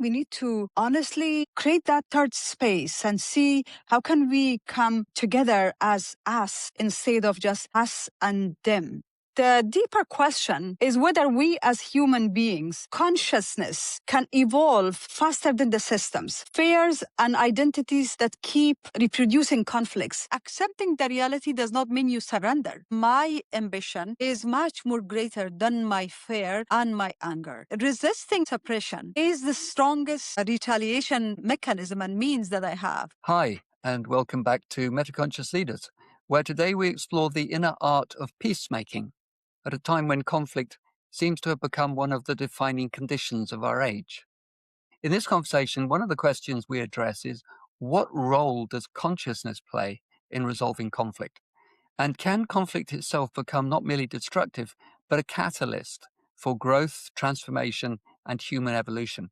we need to honestly create that third space and see how can we come together as us instead of just us and them. The deeper question is whether we as human beings, consciousness can evolve faster than the systems, fears and identities that keep reproducing conflicts. Accepting the reality does not mean you surrender. My ambition is much more greater than my fear and my anger. Resisting suppression is the strongest retaliation mechanism and means that I have. Hi, and welcome back to Metaconscious Leaders, where today we explore the inner art of peacemaking at a time when conflict seems to have become one of the defining conditions of our age. In this conversation, one of the questions we address is, what role does consciousness play in resolving conflict? And can conflict itself become not merely destructive, but a catalyst for growth, transformation, and human evolution?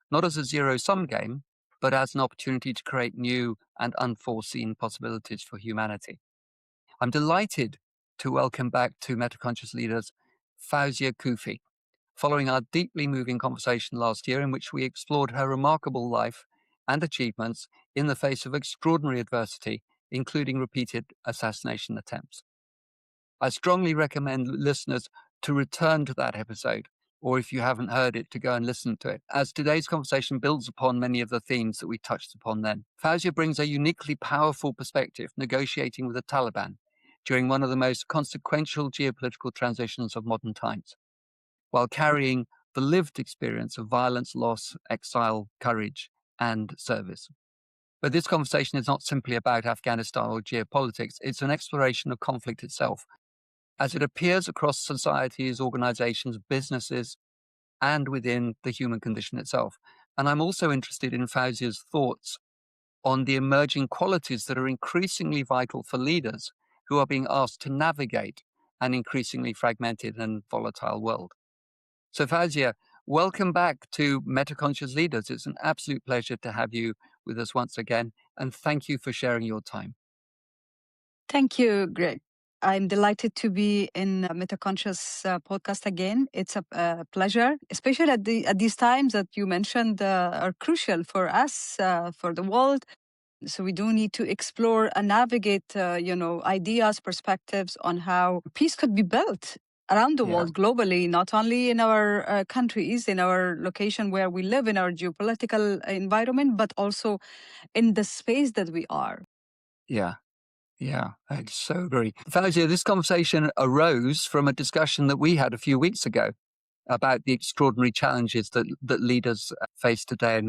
Not as a zero-sum game, but as an opportunity to create new and unforeseen possibilities for humanity. I'm delighted to welcome back to Metaconscious Leaders Fawzia Koofi, following our deeply moving conversation last year in which we explored her remarkable life and achievements in the face of extraordinary adversity, including repeated assassination attempts. I strongly recommend listeners to return to that episode, or if you haven't heard it, to go and listen to it, as today's conversation builds upon many of the themes that we touched upon then. Fawzia brings a uniquely powerful perspective, negotiating with the Taliban during one of the most consequential geopolitical transitions of modern times, while carrying the lived experience of violence, loss, exile, courage, and service. But this conversation is not simply about Afghanistan or geopolitics, it's an exploration of conflict itself, as it appears across societies, organizations, businesses, and within the human condition itself. And I'm also interested in Fawzia's thoughts on the emerging qualities that are increasingly vital for leaders who are being asked to navigate an increasingly fragmented and volatile world. So Fawzia, welcome back to Metaconscious Leaders. It's an absolute pleasure to have you with us once again, and thank you for sharing your time. Thank you, Greg. I'm delighted to be in Metaconscious podcast again. It's a pleasure, especially at these times that you mentioned are crucial for us, for the world. So we do need to explore and navigate, ideas, perspectives on how peace could be built around the world globally, not only in our countries, in our location where we live, in our geopolitical environment, but also in the space that we are. Yeah, I so agree. Fawzia, this conversation arose from a discussion that we had a few weeks ago about the extraordinary challenges that leaders face today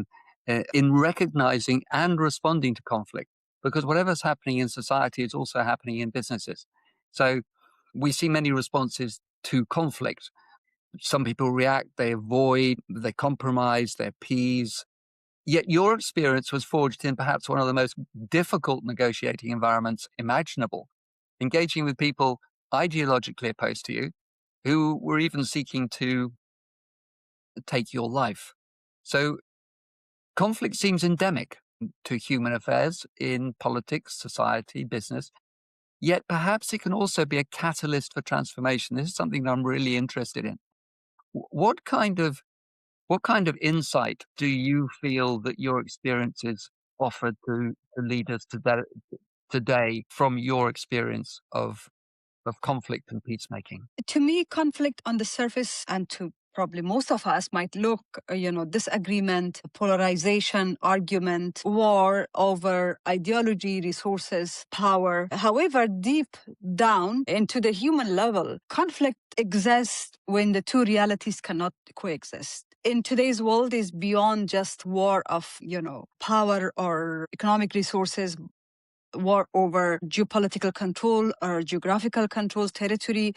in recognizing and responding to conflict, because whatever's happening in society is also happening in businesses. So we see many responses to conflict. Some people react, they avoid, they compromise, they appease. Yet your experience was forged in perhaps one of the most difficult negotiating environments imaginable, engaging with people ideologically opposed to you, who were even seeking to take your life. So conflict seems endemic to human affairs in politics, society, business. Yet perhaps it can also be a catalyst for transformation. This is something that I'm really interested in. What kind of insight do you feel that your experiences offer to leaders today from your experience of conflict and peacemaking? To me, conflict on the surface, and to probably most of us, might look, disagreement, polarization, argument, war over ideology, resources, power. However, deep down into the human level, conflict exists when the two realities cannot coexist. In today's world is beyond just war of, power or economic resources, war over geopolitical control or geographical control, territory.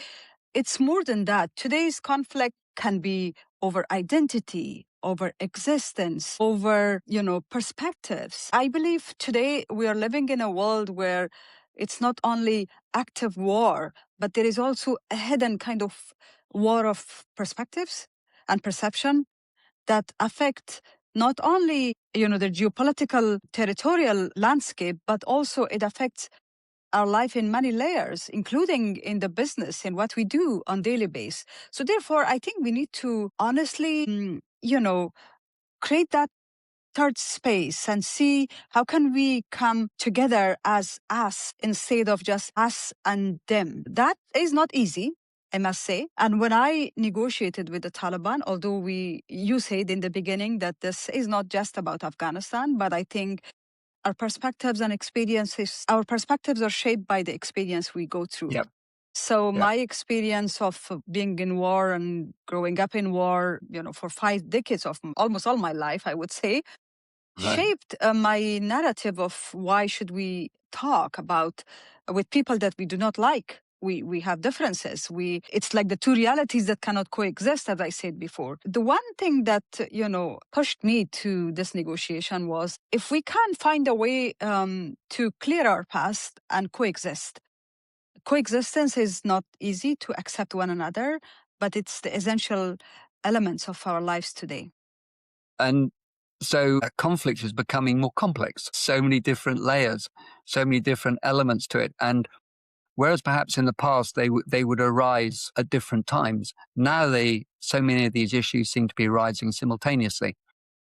It's more than that. Today's conflict can be over identity, over existence, over, perspectives. I believe today we are living in a world where it's not only active war, but there is also a hidden kind of war of perspectives and perception that affect not only, the geopolitical territorial landscape, but also it affects our life in many layers, including in the business and what we do on daily basis. So therefore, I think we need to honestly, create that third space and see how can we come together as us instead of just us and them. That is not easy, I must say. And when I negotiated with the Taliban, although you said in the beginning that this is not just about Afghanistan, but I think our perspectives and experiences, our perspectives are shaped by the experience we go through. Yep. So Yep. my experience of being in war and growing up in war, for 5 decades of almost all my life, I would say, Right. shaped my narrative of why should we talk about with people that we do not like. We have differences. It's like the two realities that cannot coexist, as I said before. The one thing that pushed me to this negotiation was if we can find a way to clear our past and coexist. Coexistence is not easy to accept one another, but it's the essential elements of our lives today. And so conflict is becoming more complex, so many different layers, so many different elements to it. And whereas perhaps in the past they would arise at different times, now so many of these issues seem to be arising simultaneously.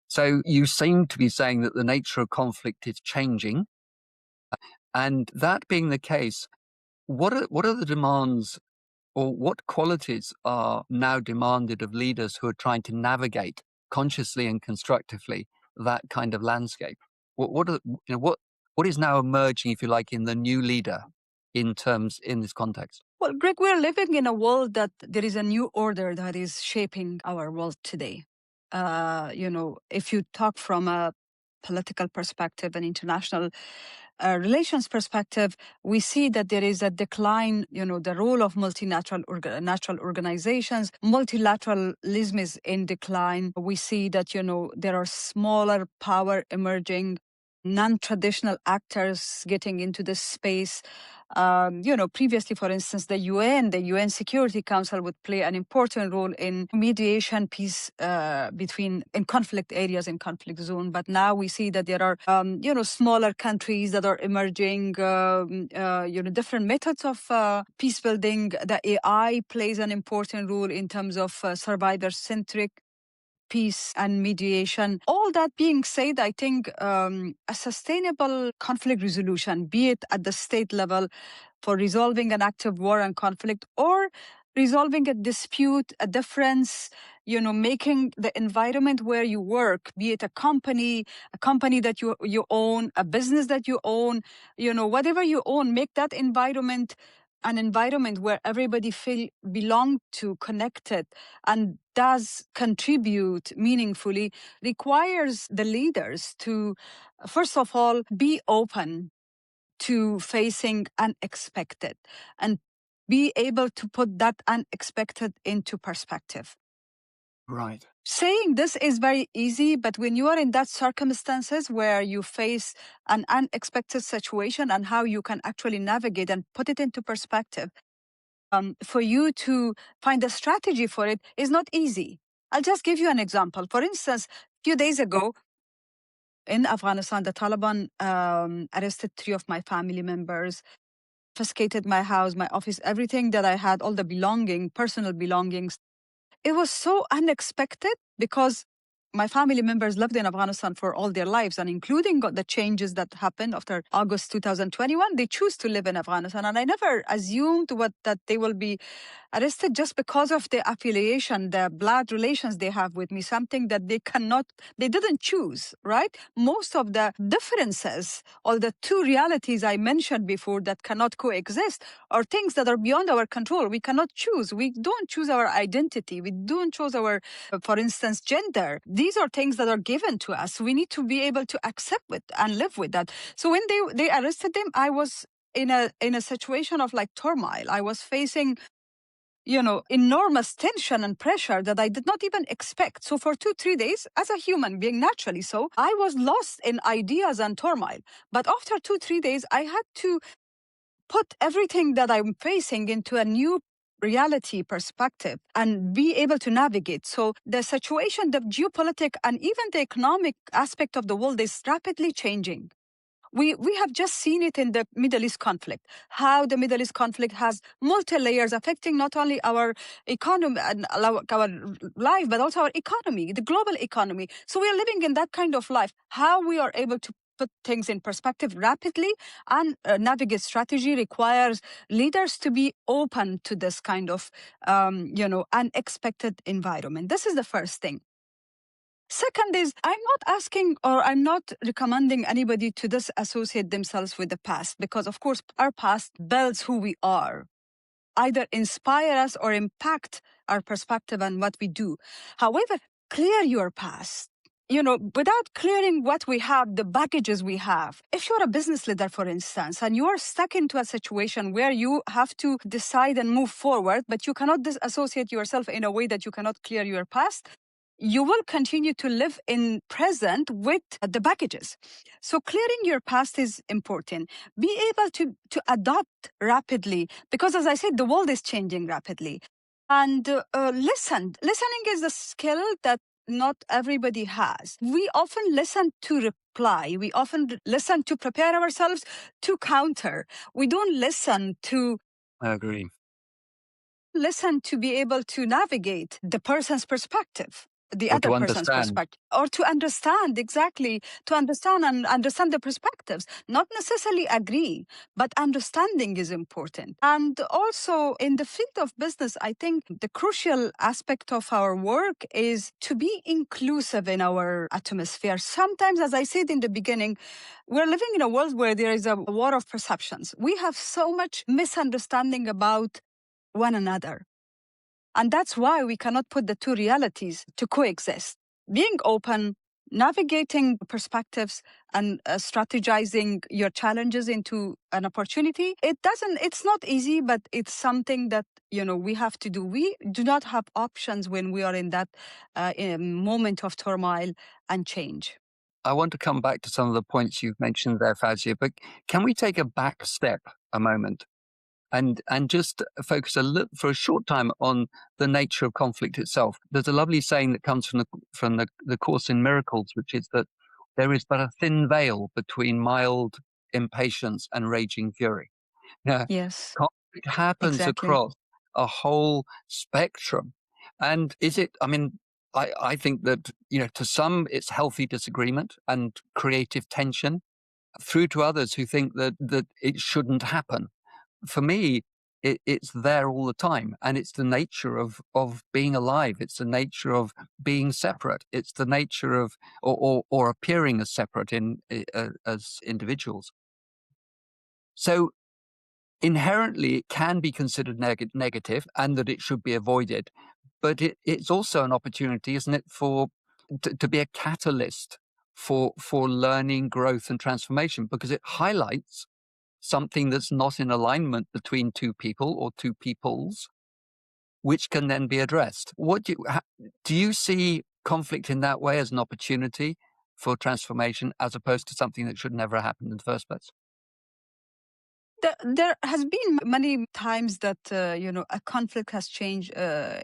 So you seem to be saying that the nature of conflict is changing. And that being the case, what are the demands, or what qualities are now demanded of leaders who are trying to navigate consciously and constructively that kind of landscape? What is now emerging, if you like, in the new leader in this context? Well, Greg, we're living in a world that there is a new order that is shaping our world today. If you talk from a political perspective and international relations perspective, we see that there is a decline, the role of natural organizations, multilateralism is in decline. We see that, there are smaller power emerging, non-traditional actors getting into this space. Previously, for instance, the UN Security Council would play an important role in mediation, peace in conflict areas, in conflict zone. But now we see that there are, smaller countries that are emerging, different methods of peace building. The AI plays an important role in terms of survivor-centric peace and mediation. All that being said, I think a sustainable conflict resolution, be it at the state level for resolving an active war and conflict, or resolving a dispute, a difference, making the environment where you work, be it a company that you own, a business that you own, whatever you own, make that environment an environment where everybody feel belong to, connected, and does contribute meaningfully, requires the leaders to, first of all, be open to facing unexpected and be able to put that unexpected into perspective. Right. Saying this is very easy, but when you are in that circumstances where you face an unexpected situation and how you can actually navigate and put it into perspective, for you to find a strategy for it is not easy. I'll just give you an example. For instance, a few days ago in Afghanistan, the Taliban arrested 3 of my family members, confiscated my house, my office, everything that I had, all the personal belongings. It was so unexpected because my family members lived in Afghanistan for all their lives, and including the changes that happened after August 2021, they choose to live in Afghanistan. And I never assumed that they will be arrested just because of the affiliation, the blood relations they have with me, something that they didn't choose, right? Most of the differences, all the two realities I mentioned before that cannot coexist, are things that are beyond our control. We cannot choose. We don't choose our identity. We don't choose our, for instance, gender. These are things that are given to us. We need to be able to accept it and live with that. So when they arrested them, I was in a situation of like turmoil. I was facing enormous tension and pressure that I did not even expect. So for 2-3 days, as a human being, naturally so, I was lost in ideas and turmoil. But after 2-3 days, I had to put everything that I'm facing into a new reality perspective and be able to navigate. So the situation, the geopolitical and even the economic aspect of the world is rapidly changing. We have just seen it in the Middle East conflict, how the Middle East conflict has multi-layers affecting not only our economy and our life, but also our economy, the global economy. So we are living in that kind of life. How we are able to put things in perspective rapidly and navigate strategy requires leaders to be open to this kind of, unexpected environment. This is the first thing. Second is, I'm not asking or I'm not recommending anybody to disassociate themselves with the past, because of course our past builds who we are, either inspire us or impact our perspective and what we do. However, clear your past. Without clearing what we have, the baggages we have. If you're a business leader, for instance, and you are stuck into a situation where you have to decide and move forward, but you cannot disassociate yourself in a way that you cannot clear your past, you will continue to live in present with the baggages. So clearing your past is important. Be able to adapt rapidly, because as I said, the world is changing rapidly. And listen. Listening is a skill that not everybody has. We often listen to reply. We often listen to prepare ourselves to counter. We don't listen to I agree. listen to be able to navigate the person's perspective, the Or other to person's understand. perspective, or to understand, exactly, to understand and understand the perspectives. Not necessarily agree, but understanding is important. And also in the field of business, I think the crucial aspect of our work is to be inclusive in our atmosphere. Sometimes, as I said in the beginning, we're living in a world where there is a war of perceptions. We have so much misunderstanding about one another. And that's why we cannot put the two realities to coexist. Being open, navigating perspectives, and strategizing your challenges into an opportunity, it's not easy, but it's something that, we have to do. We do not have options when we are in that moment of turmoil and change. I want to come back to some of the points you've mentioned there, Fawzia, but can we take a back step a moment and just focus for a short time on the nature of conflict itself? There's a lovely saying that comes from the Course in Miracles, which is that there is but a thin veil between mild impatience and raging fury. Yeah, Yes, conflict happens exactly. across a whole spectrum, and is it? I mean, I think that to some it's healthy disagreement and creative tension, through to others who think that it shouldn't happen. For me, it's there all the time, and it's the nature of being alive. It's the nature of being separate. It's the nature of or appearing as separate as individuals. So inherently, it can be considered negative, and that it should be avoided. But it's also an opportunity, isn't it, to be a catalyst for learning, growth, and transformation, because it highlights something that's not in alignment between two people or two peoples, which can then be addressed. Do you see conflict in that way as an opportunity for transformation, as opposed to something that should never happen in the first place? There has been many times that a conflict has changed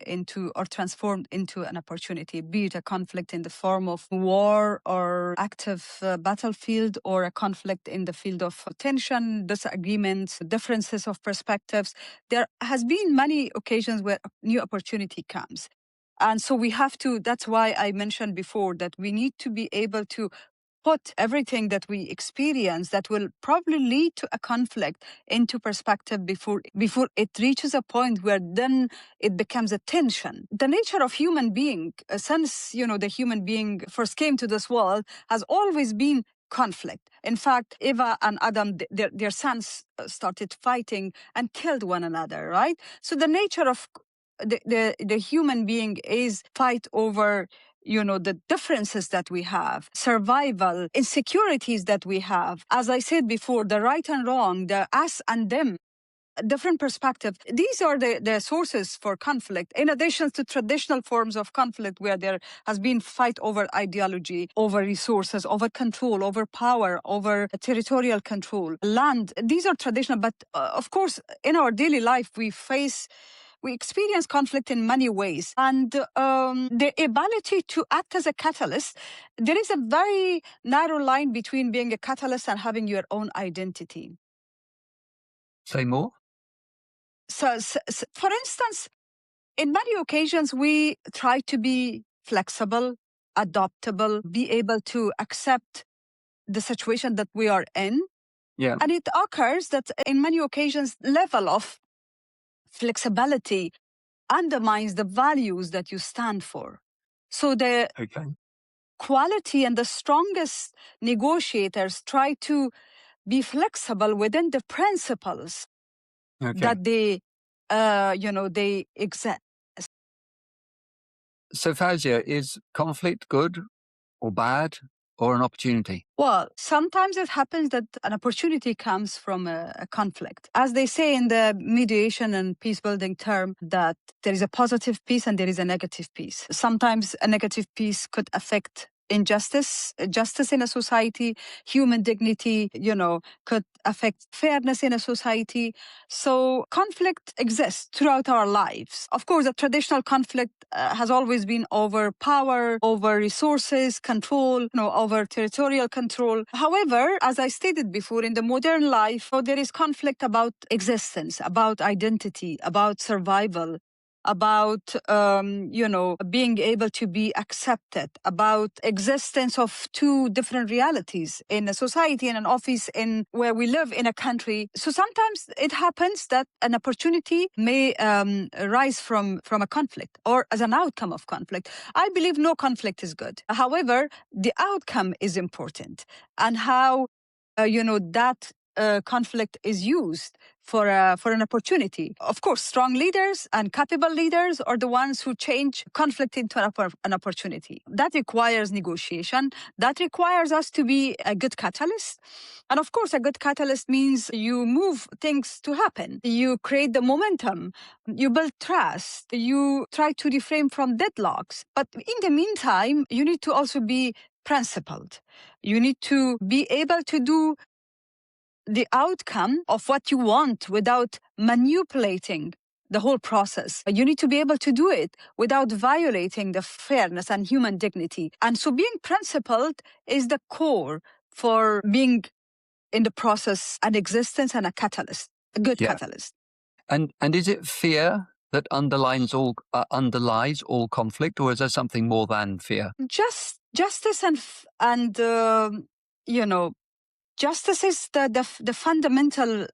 into or transformed into an opportunity, be it a conflict in the form of war or active battlefield, or a conflict in the field of tension, disagreements, differences of perspectives. There has been many occasions where a new opportunity comes. And so we have to, that's why I mentioned before that we need to be able to put everything that we experience that will probably lead to a conflict into perspective before it reaches a point where then it becomes a tension. The nature of human being, since the human being first came to this world, has always been conflict. In fact, Eva and Adam, their sons started fighting and killed one another, right? So the nature of the human being is fight over the differences that we have, survival, insecurities that we have. As I said before, the right and wrong, the us and them, different perspective. These are the sources for conflict, in addition to traditional forms of conflict where there has been fight over ideology, over resources, over control, over power, over territorial control, land. These are traditional, but of course, in our daily life, we face We experience conflict in many ways. And the ability to act as a catalyst, there is a very narrow line between being a catalyst and having your own identity. Say more? So, for instance, in many occasions, we try to be flexible, adaptable, be able to accept the situation that we are in. Yeah. And it occurs that in many occasions, level of flexibility undermines the values that you stand for. So the Okay. quality and the strongest negotiators try to be flexible within the principles Okay. that they exist. So, Fawzia, is conflict good or bad or an opportunity? Well, sometimes it happens that an opportunity comes from a conflict. As they say in the mediation and peace building term, that there is a positive peace and there is a negative peace. Sometimes a negative peace could affect justice in a society, human dignity, could affect fairness in a society. So conflict exists throughout our lives. Of course, a traditional conflict has always been over power, over resources, control, over territorial control. However, as I stated before, in the modern life, there is conflict about existence, about identity, about survival, about being able to be accepted, about existence of two different realities in a society, in an office, in where we live, in a country. So sometimes it happens that an opportunity may arise from a conflict or as an outcome of conflict. I believe no conflict is good. However, the outcome is important, and how that conflict is used for an opportunity. Of course, strong leaders and capable leaders are the ones who change conflict into an opportunity. That requires negotiation. That requires us to be a good catalyst. And of course, a good catalyst means you move things to happen. You create the momentum. You build trust. You try to refrain from deadlocks. But in the meantime, you need to also be principled. You need to be able to do the outcome of what you want without manipulating the whole process. You need to be able to do it without violating the fairness and human dignity. And so being principled is the core for being in the process an existence and a catalyst, a good catalyst. And is it fear that underlies all conflict, or is there something more than fear? Justice and justice is the fundamental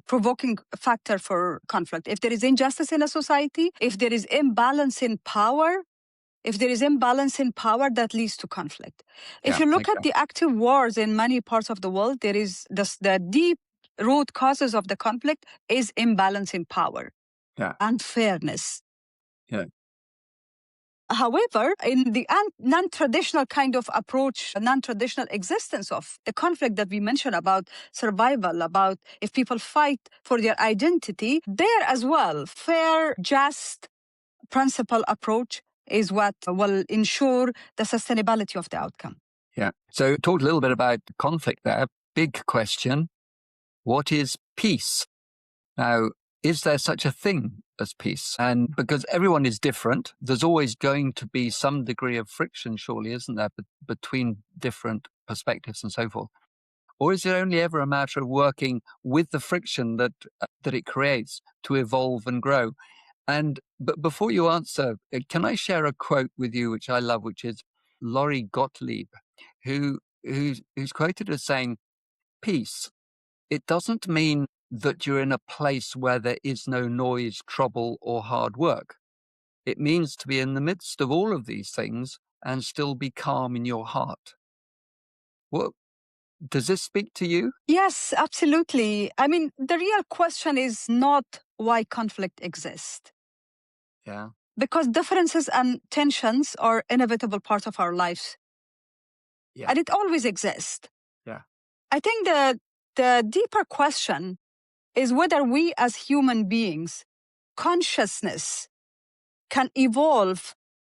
provoking factor for conflict. If there is injustice in a society, if there is imbalance in power, that leads to conflict. If you look at the active wars in many parts of the world, there is the deep root causes of the conflict is imbalance in power and fairness. Yeah. However, in the non-traditional kind of approach, non-traditional existence of the conflict that we mentioned about survival, about if people fight for their identity, there as well, fair, just, principle approach is what will ensure the sustainability of the outcome. Yeah. So talked a little bit about conflict there. Big question. What is peace? Now, is there such a thing as peace? And because everyone is different, there's always going to be some degree of friction, surely, isn't there, between different perspectives and so forth? Or is it only ever a matter of working with the friction that it creates to evolve and grow? But before you answer, can I share a quote with you, which I love, which is Laurie Gottlieb, who's quoted as saying, "Peace, it doesn't mean that you're in a place where there is no noise, trouble, or hard work. It means to be in the midst of all of these things and still be calm in your heart." What does this speak to you? Yes, absolutely. I mean, the real question is not why conflict exists. Yeah. Because differences and tensions are inevitable part of our lives. Yeah. And it always exists. Yeah. I think the deeper question is whether we as human beings, consciousness can evolve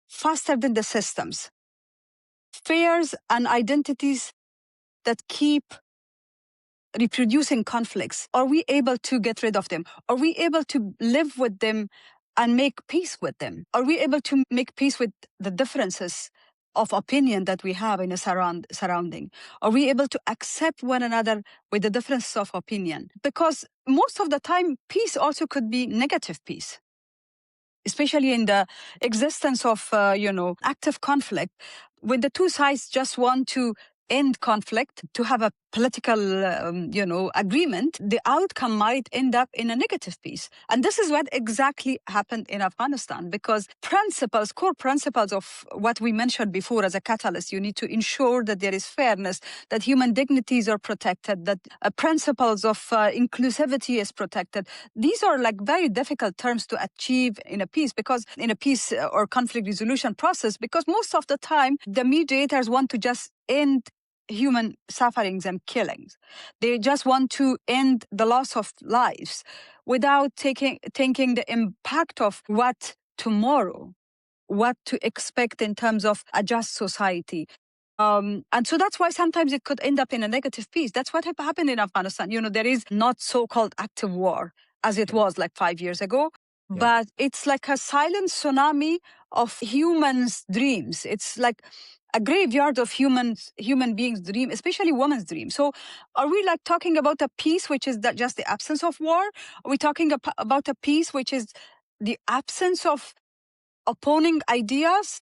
faster than the systems, fears and identities that keep reproducing conflicts? Are we able to get rid of them? Are we able to live with them and make peace with them? Are we able to make peace with the differences of opinion that we have in a surrounding? Are we able to accept one another with the differences of opinion? Because most of the time, peace also could be negative peace, especially in the existence of, active conflict, when the two sides just want to end conflict, to have a political, agreement, the outcome might end up in a negative peace. And this is what exactly happened in Afghanistan, because core principles of what we mentioned before as a catalyst, you need to ensure that there is fairness, that human dignities are protected, that principles of inclusivity is protected. These are like very difficult terms to achieve in a peace, because in a peace or conflict resolution process, because most of the time the mediators want to just end human sufferings and killings. They just want to end the loss of lives without thinking the impact of what tomorrow, what to expect in terms of a just society. And so that's why sometimes it could end up in a negative peace. That's what happened in Afghanistan. There is not so-called active war as it was like 5 years ago, but it's like a silent tsunami of humans' dreams. It's like a graveyard of human beings' dream, especially women's dream. So are we like talking about a peace which is just the absence of war? Are we talking about a peace which is the absence of opposing ideas,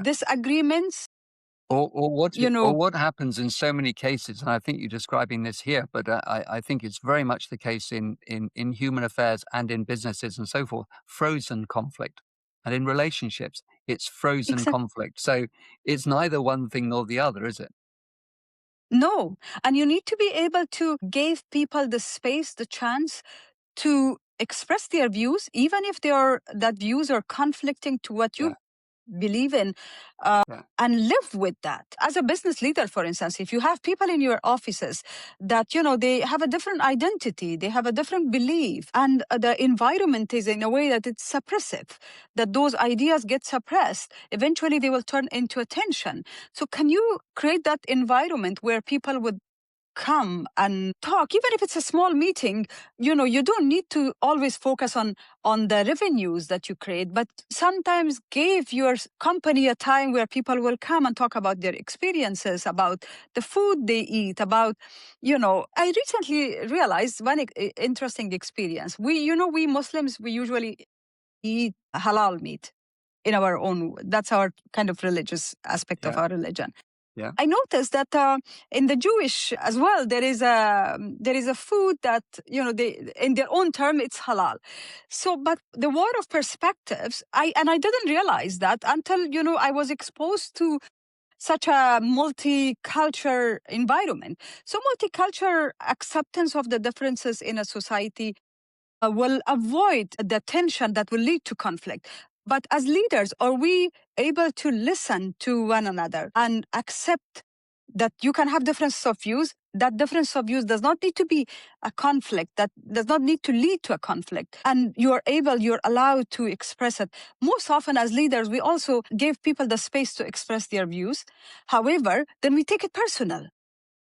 disagreements? Or what happens in so many cases, and I think you're describing this here, but I think it's very much the case in human affairs and in businesses and so forth, frozen conflict. And in relationships, it's frozen conflict. So it's neither one thing nor the other, is it? No. And you need to be able to give people the space, the chance to express their views, even if that views are conflicting to what you believe in, and live with that. As a business leader, for instance, if you have people in your offices that, they have a different identity, they have a different belief, and the environment is in a way that it's suppressive, that those ideas get suppressed, eventually they will turn into a tension. So can you create that environment where people would come and talk, even if it's a small meeting? You don't need to always focus on the revenues that you create, but sometimes give your company a time where people will come and talk about their experiences, about the food they eat, about, I recently realized one interesting experience. We Muslims, we usually eat halal meat in our own, that's our kind of religious aspect of our religion. I noticed that in the Jewish as well, there is a food that, they, in their own term, it's halal. So, but the war of perspectives, I didn't realize that until, I was exposed to such a multicultural environment. So multicultural acceptance of the differences in a society will avoid the tension that will lead to conflict. But as leaders, are we able to listen to one another and accept that you can have differences of views? That difference of views does not need to be a conflict, that does not need to lead to a conflict. And you're allowed to express it. Most often as leaders, we also give people the space to express their views. However, then we take it personal.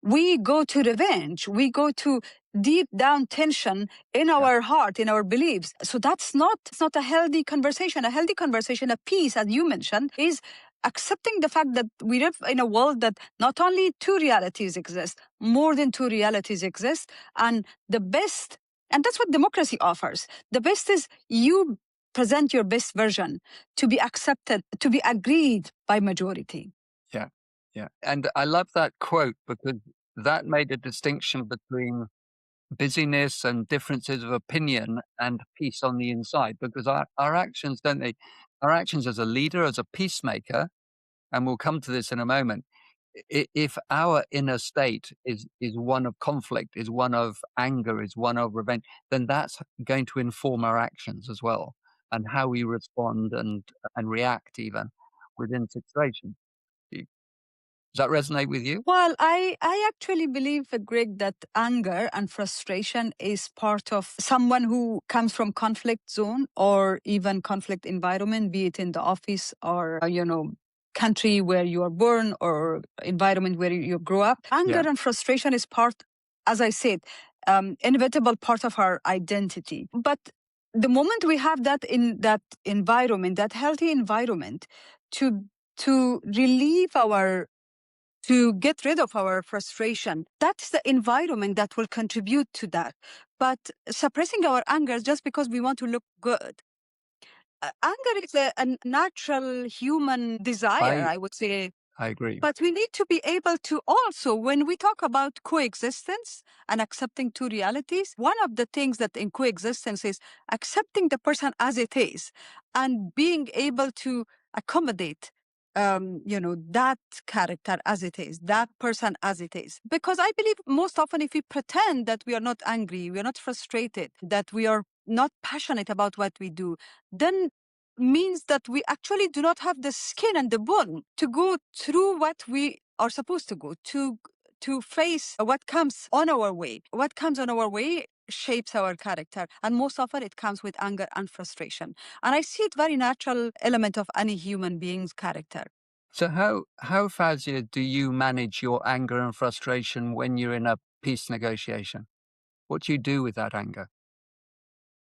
We go to revenge. We go to deep down tension in our heart, in our beliefs. So it's not a healthy conversation. A healthy conversation, a peace, as you mentioned, is accepting the fact that we live in a world that not only two realities exist, more than two realities exist. And the best, and that's what democracy offers. The best is you present your best version to be accepted, to be agreed by majority. Yeah. And I love that quote because that made a distinction between busyness and differences of opinion and peace on the inside, because our actions, don't they? Our actions as a leader, as a peacemaker, and we'll come to this in a moment, if our inner state is one of conflict, is one of anger, is one of revenge, then that's going to inform our actions as well, and how we respond and react even within situations. Does that resonate with you? Well, I actually believe, Greg, that anger and frustration is part of someone who comes from conflict zone or even conflict environment, be it in the office or, country where you are born or environment where you grow up. Anger and frustration is part as I said, inevitable part of our identity. But the moment we have that in that environment, that healthy environment, to relieve our, to get rid of our frustration, that's the environment that will contribute to that. But suppressing our anger just because we want to look good, anger is a natural human desire, I would say. I agree. But we need to be able to also, when we talk about coexistence and accepting two realities, one of the things that in coexistence is accepting the person as it is and being able to accommodate, that character as it is, that person as it is. Because I believe most often if we pretend that we are not angry, we are not frustrated, that we are not passionate about what we do, then means that we actually do not have the skin and the bone to go through what we are supposed to go to face what comes on our way. What comes on our way shapes our character, and most often it comes with anger and frustration. And I see it very natural element of any human being's character. So how Fawzia, do you manage your anger and frustration when you're in a peace negotiation? What do you do with that anger?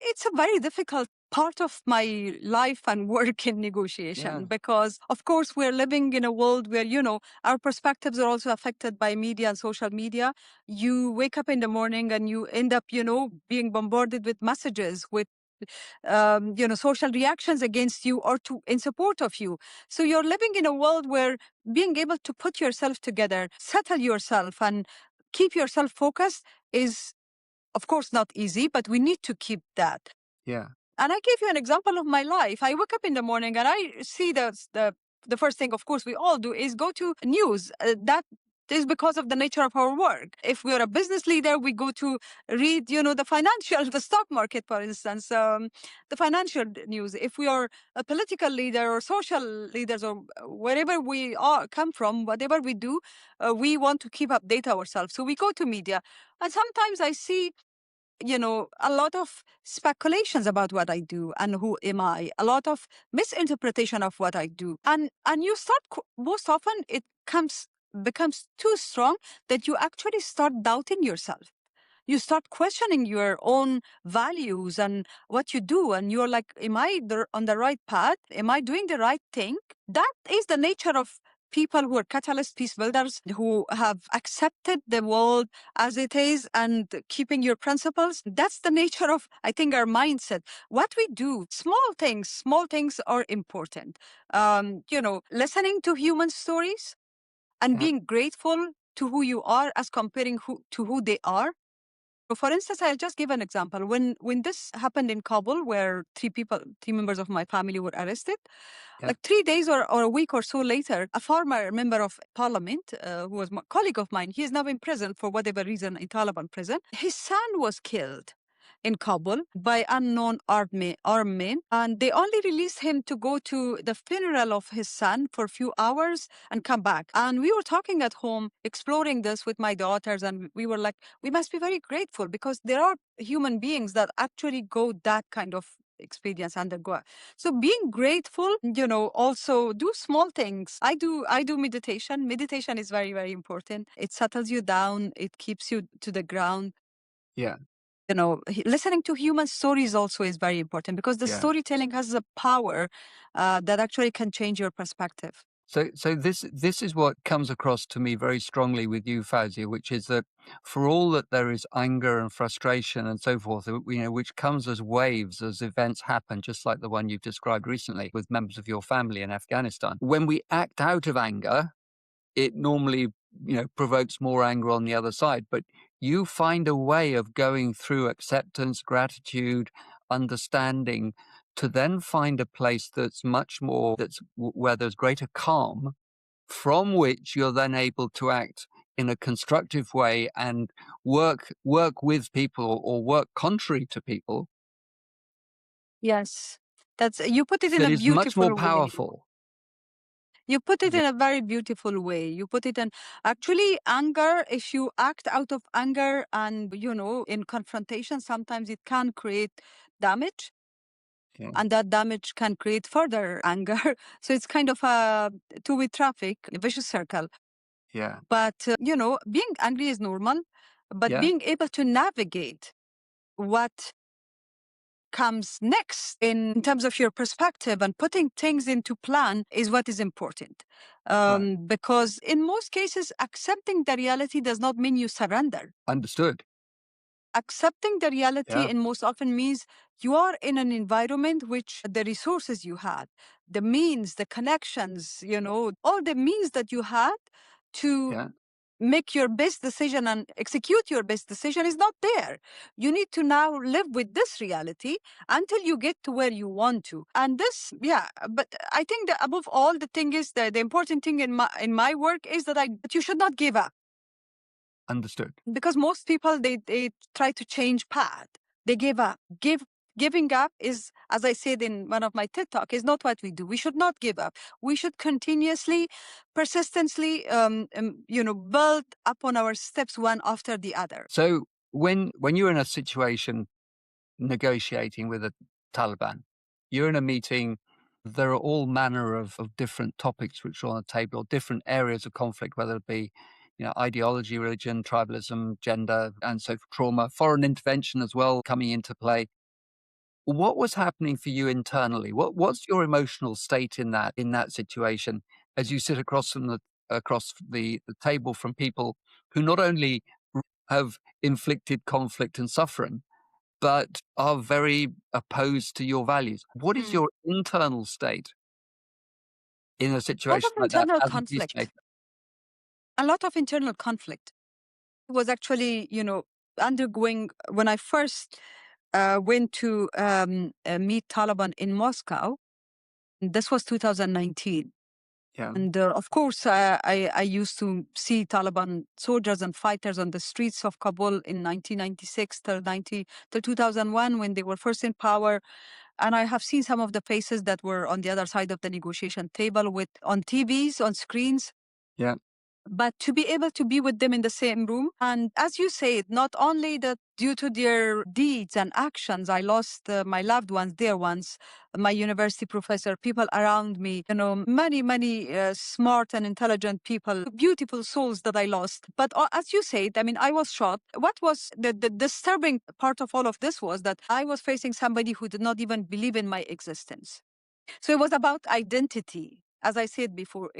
It's a very difficult part of my life and work in negotiation because, of course, we're living in a world where, our perspectives are also affected by media and social media. You wake up in the morning and you end up, being bombarded with messages, with social reactions against you or in support of you. So you're living in a world where being able to put yourself together, settle yourself, and keep yourself focused is, of course, not easy, but we need to keep that. Yeah. And I gave you an example of my life. I wake up in the morning and I see the first thing, of course, we all do is go to news. That is because of the nature of our work. If we're a business leader, we go to read, the financial, the stock market, for instance, the financial news. If we are a political leader or social leaders or wherever we come from, whatever we do, we want to keep update ourselves. So we go to media. And sometimes I see a lot of speculations about what I do and who am I, a lot of misinterpretation of what I do. And you start, most often it becomes too strong that you actually start doubting yourself. You start questioning your own values and what you do. And you're like, am I on the right path? Am I doing the right thing? That is the nature of people who are catalyst peace builders, who have accepted the world as it is and keeping your principles. That's the nature of, I think, our mindset. What we do, small things are important. Listening to human stories and being grateful to who you are as comparing to who they are. For instance, I'll just give an example. When this happened in Kabul, where three members of my family were arrested, like 3 days or a week or so later, a former member of parliament, who was a colleague of mine, he is now in prison for whatever reason in Taliban prison. His son was killed in Kabul by unknown armed men, and they only released him to go to the funeral of his son for a few hours and come back. And we were talking at home, exploring this with my daughters, and we were like, we must be very grateful because there are human beings that actually go that kind of experience undergo. So being grateful, also do small things. I do meditation. Meditation is very, very important. It settles you down. It keeps you to the ground. Yeah. Listening to human stories also is very important because the storytelling has a power that actually can change your perspective. So this is what comes across to me very strongly with you, Fawzia, which is that for all that there is anger and frustration and so forth, which comes as waves as events happen, just like the one you've described recently with members of your family in Afghanistan. When we act out of anger, it normally, provokes more anger on the other side. But you find a way of going through acceptance, gratitude, understanding, to then find a place that's much more, where there's greater calm, from which you're then able to act in a constructive way and work with people or work contrary to people. Yes, you put it in That a is much beautiful more way. powerful. You put it Yeah. in a very beautiful way. You put it in, actually, anger, if you act out of anger and, in confrontation, sometimes it can create damage. Yeah. And that damage can create further anger. So it's kind of a two-way traffic, a vicious circle. Yeah. But, being angry is normal. but Yeah, being able to navigate what comes next in terms of your perspective and putting things into plan is what is important. right. Because in most cases, accepting the reality does not mean you surrender. Understood. Accepting the reality Yeah, in most often means you are in an environment which the resources you had, the means, the connections, all the means that you had to yeah. make your best decision and execute your best decision is not there. You need to now live with this reality until you get to where you want to. And this, yeah, but I think that above all, the thing is that the important thing in my work is that you should not give up, Understood. because most people they try to change path. They give up. Giving up is, as I said in one of my TED talk, is not what we do. We should not give up. We should continuously, persistently, build upon our steps one after the other. So when you're in a situation negotiating with the Taliban, you're in a meeting, there are all manner of different topics which are on the table, or different areas of conflict, whether it be, ideology, religion, tribalism, gender, and so trauma, foreign intervention as well coming into play. What was happening for you internally? What's your emotional state in that situation as you sit across the table from people who not only have inflicted conflict and suffering, but are very opposed to your values? What is Mm. your internal state in a A lot situation of like that internal as a conflict. peacemaker? A lot of internal conflict was actually, undergoing when I first went to meet Taliban in Moscow. This was 2019. Yeah, And of course, I used to see Taliban soldiers and fighters on the streets of Kabul in 1996 till 2001 when they were first in power. And I have seen some of the faces that were on the other side of the negotiation table on TVs, on screens. yeah, But to be able to be with them in the same room. And as you said, not only that due to their deeds and actions, I lost my loved ones, dear ones, my university professor, people around me, many, many smart and intelligent people, beautiful souls that I lost. But as you said, I mean, I was shot. What was the disturbing part of all of this was that I was facing somebody who did not even believe in my existence. So it was about identity. As I said before,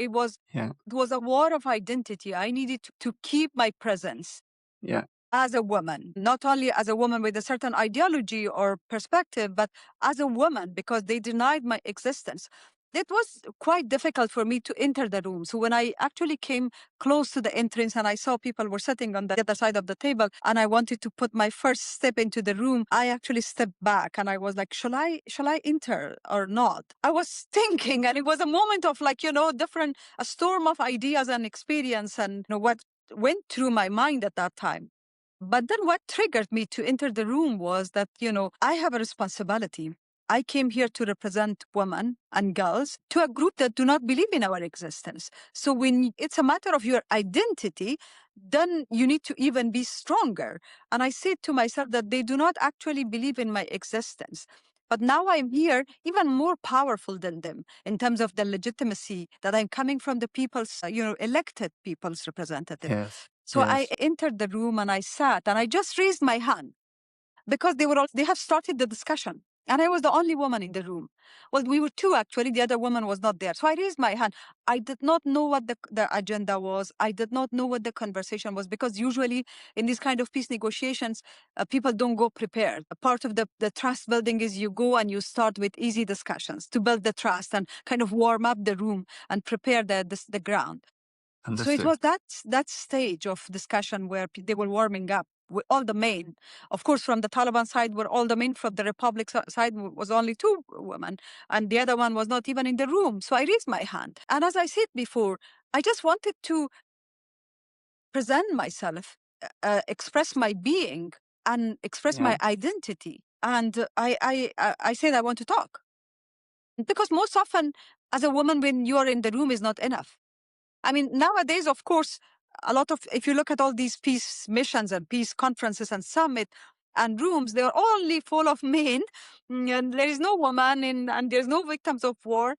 yeah, it was a war of identity. I needed to keep my presence yeah, as a woman, not only as a woman with a certain ideology or perspective, but as a woman because they denied my existence. It was quite difficult for me to enter the room. So when I actually came close to the entrance and I saw people were sitting on the other side of the table and I wanted to put my first step into the room, I actually stepped back and I was like, shall I enter or not? I was thinking, and it was a moment of a storm of ideas and experience and what went through my mind at that time. But then what triggered me to enter the room was that, I have a responsibility. I came here to represent women and girls to a group that do not believe in our existence. So when it's a matter of your identity, then you need to even be stronger. And I said to myself that they do not actually believe in my existence. But now I'm here even more powerful than them in terms of the legitimacy that I'm coming from the people's, elected people's representative. yes, So I yes. entered the room and I sat and I just raised my hand because they have started the discussion. And I was the only woman in the room. Well, we were two actually. The other woman was not there. So I raised my hand. I did not know what the agenda was. I did not know what the conversation was because usually in these kind of peace negotiations, people don't go prepared. A part of the trust building is you go and you start with easy discussions to build the trust and kind of warm up the room and prepare the ground. So it Understood. was that stage of discussion where they were warming up with all the men. Of course, from the Taliban side were all the men. From the Republic side was only two women, and the other one was not even in the room. So I raised my hand, and as I said before, I just wanted to present myself, express my being, and express Yeah, my identity. And I said I want to talk because most often, as a woman, when you are in the room, is not enough. I mean, nowadays, of course, if you look at all these peace missions and peace conferences and summit, and rooms, they are only full of men, and there is no woman and there's no victims of war.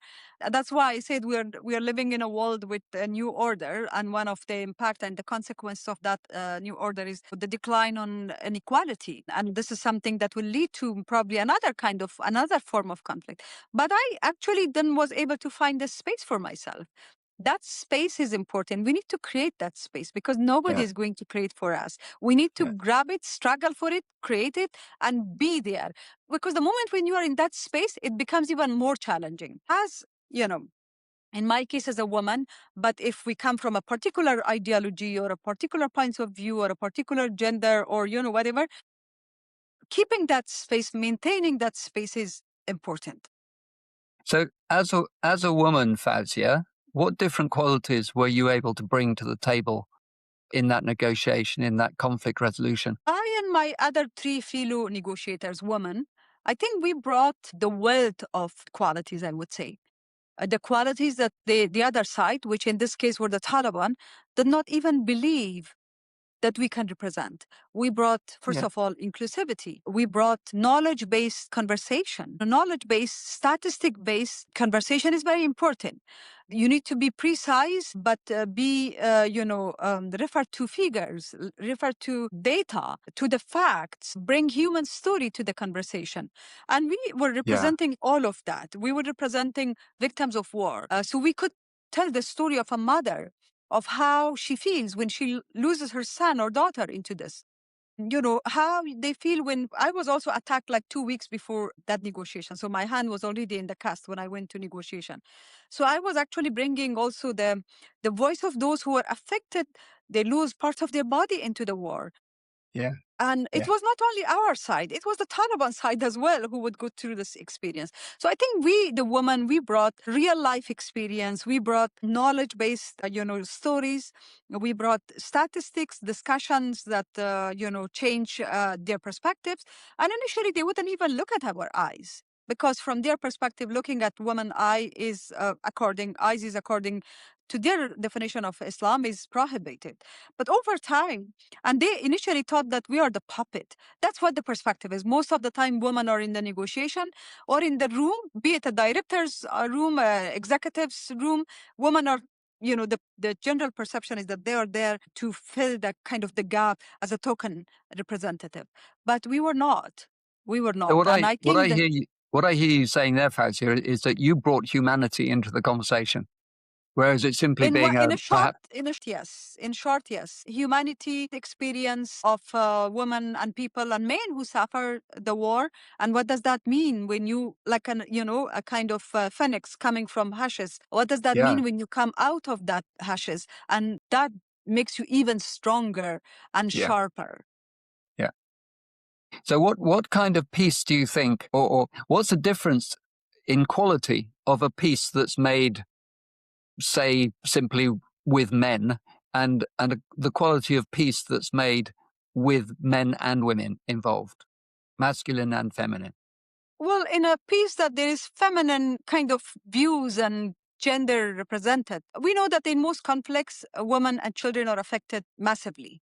That's why I said we are living in a world with a new order, and one of the impact and the consequence of that new order is the decline on inequality, and this is something that will lead to probably another form of conflict. But I actually then was able to find a space for myself. That space is important. We need to create that space because nobody Yeah. is going to create for us. We need to Yeah. grab it, struggle for it, create it, and be there. Because the moment when you are in that space, it becomes even more challenging. As you know, in my case as a woman, but if we come from a particular ideology or a particular point of view or a particular gender or whatever, keeping that space, maintaining that space is important. So as a woman, Fawzia, what different qualities were you able to bring to the table in that negotiation, in that conflict resolution? I and my other three fellow negotiators, women, I think we brought the wealth of qualities, I would say. The qualities that the other side, which in this case were the Taliban, did not even believe that we can represent. We brought, first Yeah. of all, inclusivity. We brought knowledge-based conversation. Knowledge-based, statistic-based conversation is very important. You need to be precise, but refer to figures, refer to data, to the facts, bring human story to the conversation. And we were Yeah. representing all of that. We were representing victims of war. So we could tell the story of a mother, of how she feels when she loses her son or daughter into this. How they feel when I was also attacked like 2 weeks before that negotiation. So my hand was already in the cast when I went to negotiation. So I was actually bringing also the voice of those who were affected. They lose part of their body into the war. Yeah. And it Yeah. was not only our side, it was the Taliban side as well who would go through this experience. So I think we, the women, we brought real life experience. We brought knowledge based, stories. We brought statistics, discussions that, change their perspectives. And initially, they wouldn't even look at our eyes. Because from their perspective, looking at woman eyes is according to their definition of Islam is prohibited. But over time, and they initially thought that we are the puppet. That's what the perspective is. Most of the time, women are in the negotiation or in the room, be it a director's room, executive's room. Women are, the general perception is that they are there to fill that kind of the gap as a token representative. But we were not. We were So not. And I think that what I hear you saying there, Fawzia, is that you brought humanity into the conversation, whereas it simply being a perhaps. in short, yes, humanity experience of women and people and men who suffer the war, and what does that mean when you a kind of phoenix coming from ashes? What does that Yeah. mean when you come out of that ashes, and that makes you even stronger and Yeah. sharper? Yeah. So what kind of peace do you think, or what's the difference in quality of a peace that's made, say, simply with men, and the quality of peace that's made with men and women involved, masculine and feminine? Well, in a piece that there is feminine kind of views and gender represented, we know that in most conflicts, women and children are affected massively.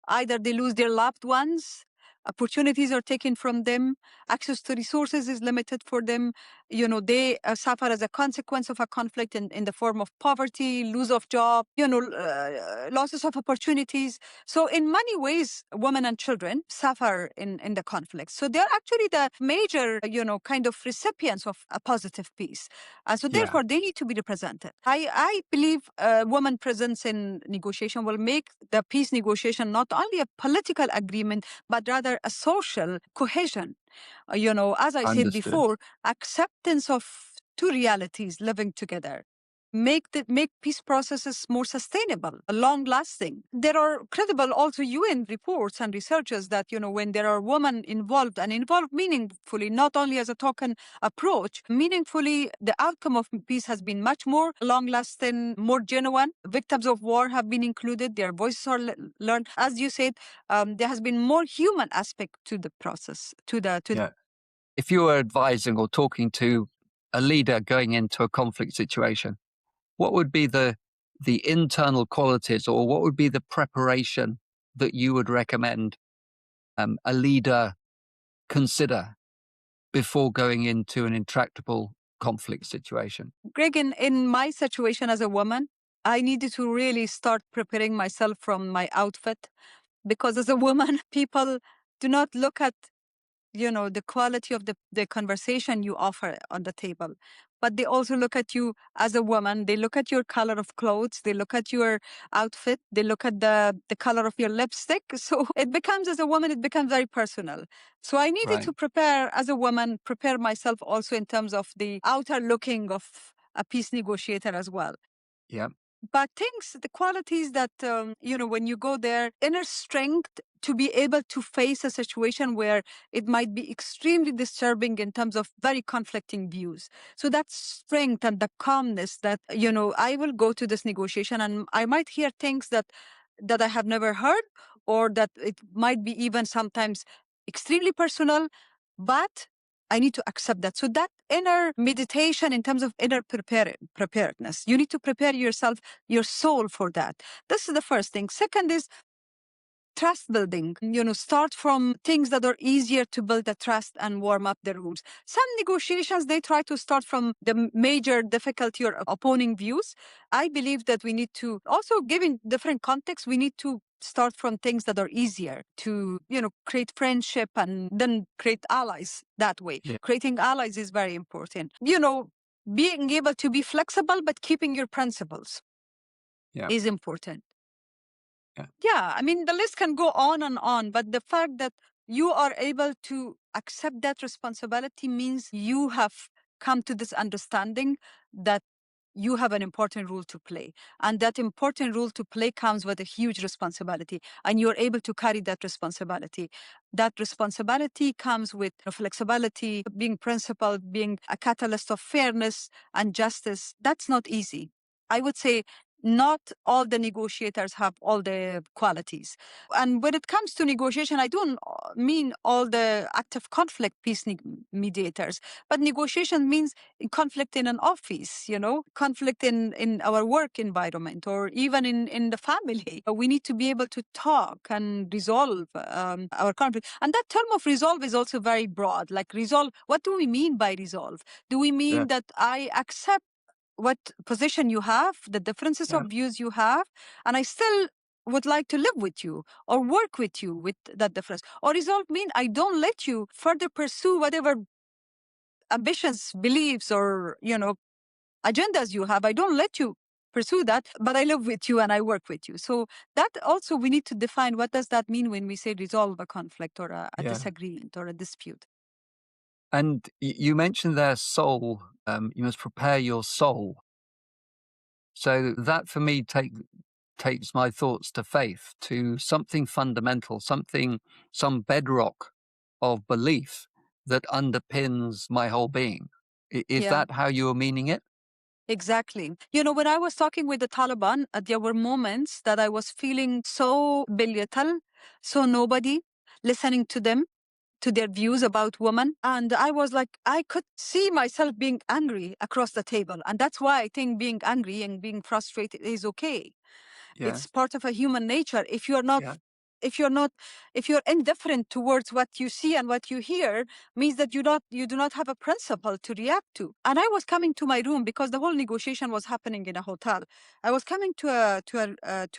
Either they lose their loved ones, opportunities are taken from them, access to resources is limited for them. They suffer as a consequence of a conflict in the form of poverty, lose of job, losses of opportunities. So in many ways, women and children suffer in the conflict. So they're actually the major, kind of recipients of a positive peace. So Yeah. therefore, they need to be represented. I believe women presence in negotiation will make the peace negotiation not only a political agreement, but rather a social cohesion. As I said Understood. before, acceptance of two realities living together. Make peace processes more sustainable, long lasting. There are credible also UN reports and researches that when there are women involved and involved meaningfully, not only as a token approach, meaningfully the outcome of peace has been much more long lasting, more genuine. Victims of war have been included; their voices are learned. As you said, there has been more human aspect to the process. Yeah. If you were advising or talking to a leader going into a conflict situation, what would be the internal qualities, or what would be the preparation that you would recommend a leader consider before going into an intractable conflict situation? Greg, in my situation as a woman, I needed to really start preparing myself from my outfit, because as a woman, people do not look at the quality of the conversation you offer on the table, but they also look at you as a woman. They look at your color of clothes, they look at your outfit, they look at the color of your lipstick. So it becomes, as a woman, it becomes very personal. So I needed Right. to prepare as a woman, prepare myself also in terms of the outer looking of a peace negotiator as well. Yeah. But things, the qualities that, when you go there, inner strength to be able to face a situation where it might be extremely disturbing in terms of very conflicting views. So that strength and the calmness that, I will go to this negotiation and I might hear things that I have never heard, or that it might be even sometimes extremely personal, but I need to accept that. So that inner meditation in terms of inner preparedness, you need to prepare yourself, your soul for that. This is the first thing. Second is trust building. Start from things that are easier to build the trust and warm up the rooms. Some negotiations, they try to start from the major difficulty or opposing views. I believe that we need to also, given different contexts, we need to start from things that are easier to, create friendship and then create allies that way. Yeah. Creating allies is very important. Being able to be flexible, but keeping your principles Yeah. is important. Yeah. Yeah, I mean, the list can go on and on, but the fact that you are able to accept that responsibility means you have come to this understanding that you have an important role to play. And that important role to play comes with a huge responsibility, and you're able to carry that responsibility. That responsibility comes with flexibility, being principled, being a catalyst of fairness and justice. That's not easy. I would say not all the negotiators have all the qualities. And when it comes to negotiation, I don't mean all the active conflict peace mediators, but negotiation means conflict in an office, conflict in our work environment, or even in the family. We need to be able to talk and resolve our conflict. And that term of resolve is also very broad. Like resolve, what do we mean by resolve? Do we Yeah. mean that I accept what position you have, the differences Yeah. of views you have, and I still would like to live with you or work with you with that difference? Or resolve mean I don't let you further pursue whatever ambitions, beliefs, or agendas you have. I don't let you pursue that, but I live with you and I work with you. So that also, we need to define, what does that mean when we say resolve a conflict or a Yeah. disagreement or a dispute? And you mentioned their soul. You must prepare your soul. So that for me takes my thoughts to faith, to something fundamental, some bedrock of belief that underpins my whole being. Is Yeah. that how you were meaning it? Exactly. When I was talking with the Taliban, there were moments that I was feeling so belittled, so nobody, listening to them, to their views about women. And I was like, I could see myself being angry across the table. And that's why I think being angry and being frustrated is okay. Yeah. It's part of a human nature. Yeah. If you're not if you're indifferent towards what you see and what you hear, means that you do not have a principle to react to. And I was coming to my room, because the whole negotiation was happening in a hotel. I was coming to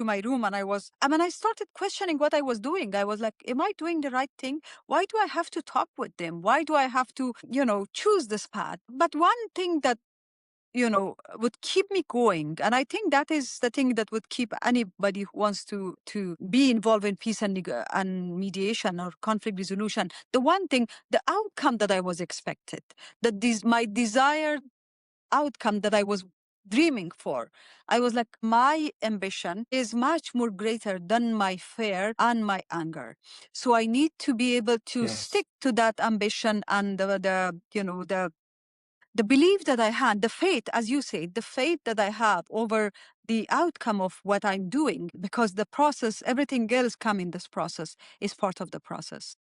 my room, and I started questioning what I was doing. I was like, am I doing the right thing? Why do I have to talk with them? Why do I have to choose this path? But one thing that would keep me going. And I think that is the thing that would keep anybody who wants to be involved in peace and mediation or conflict resolution. The one thing, the outcome that I was expected, that my desired outcome that I was dreaming for. I was like, my ambition is much more greater than my fear and my anger. So I need to be able to Yes. stick to that ambition and the belief that I had, the faith, as you say, the faith that I have over the outcome of what I'm doing, because the process, everything else come in this process, is part of the process.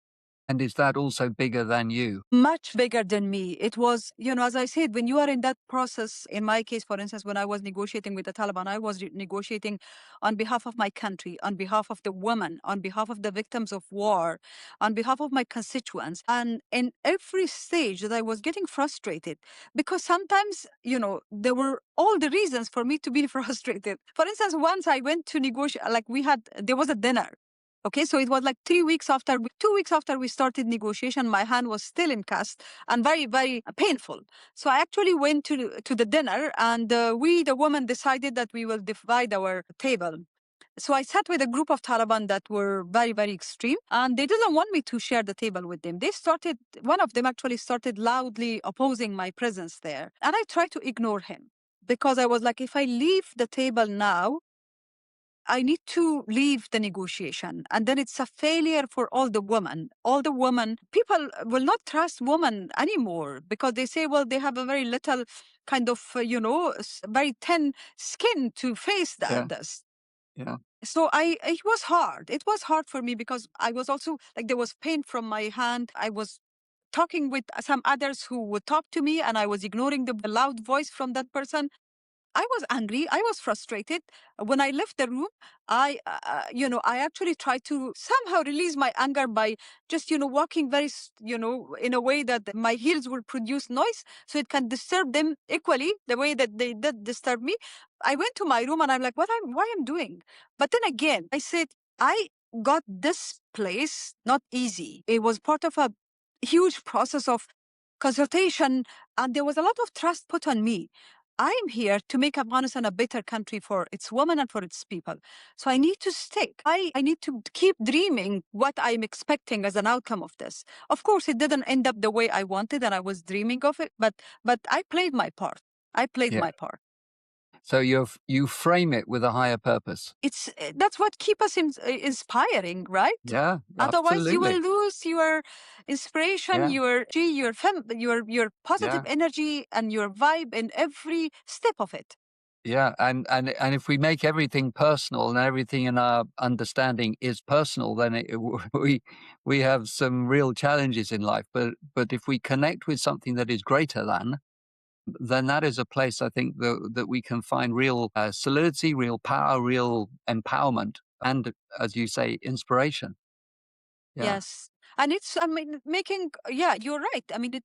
And is that also bigger than you? Much bigger than me. It was, as I said, when you are in that process, in my case, for instance, when I was negotiating with the Taliban, I was negotiating on behalf of my country, on behalf of the women, on behalf of the victims of war, on behalf of my constituents. And in every stage that I was getting frustrated because sometimes, there were all the reasons for me to be frustrated. For instance, once I went to negotiate, there was a dinner. Okay, so it was like 3 weeks after, 2 weeks after we started negotiation, my hand was still in cast and very, very painful. So I actually went to the dinner, and the women, decided that we will divide our table. So I sat with a group of Taliban that were very, very extreme, and they didn't want me to share the table with them. One of them actually started loudly opposing my presence there. And I tried to ignore him because I was like, if I leave the table now, I need to leave the negotiation. And then it's a failure for all the women. All the women, people will not trust women anymore because they say, well, they have a very little kind of, very thin skin to face Yeah. this. Yeah. So it was hard. It was hard for me because I was also like, there was pain from my hand. I was talking with some others who would talk to me, and I was ignoring the loud voice from that person. I was angry. I was frustrated. When I left the room, I actually tried to somehow release my anger by just, walking very, in a way that my heels will produce noise so it can disturb them equally the way that they did disturb me. I went to my room and I'm like, why I'm doing? But then again, I said, I got this place not easy. It was part of a huge process of consultation, and there was a lot of trust put on me. I'm here to make Afghanistan a better country for its women and for its people. So I need to stick. I need to keep dreaming what I'm expecting as an outcome of this. Of course, it didn't end up the way I wanted and I was dreaming of it, but I played my part. I played Yeah. my part. So you frame it with a higher purpose. That's what keeps us inspiring, right? Yeah, Otherwise, you will absolutely. lose your inspiration, Yeah. your positive Yeah. energy, and your vibe in every step of it. Yeah. And if we make everything personal and everything in our understanding is personal, then we have some real challenges in life. But if we connect with something that is greater than, then that is a place I think that we can find real solidity, real power, real empowerment, and as you say, inspiration. Yeah. Yes. And you're right. I mean,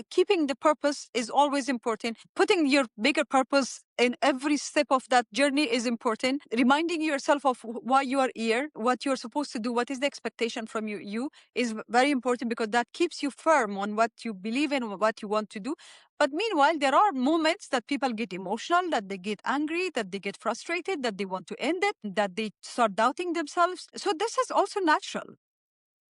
keeping the purpose is always important. Putting your bigger purpose in every step of that journey is important. Reminding yourself of why you are here, what you're supposed to do, what is the expectation from you is very important because that keeps you firm on what you believe in, what you want to do. But meanwhile, there are moments that people get emotional, that they get angry, that they get frustrated, that they want to end it, that they start doubting themselves. So this is also natural.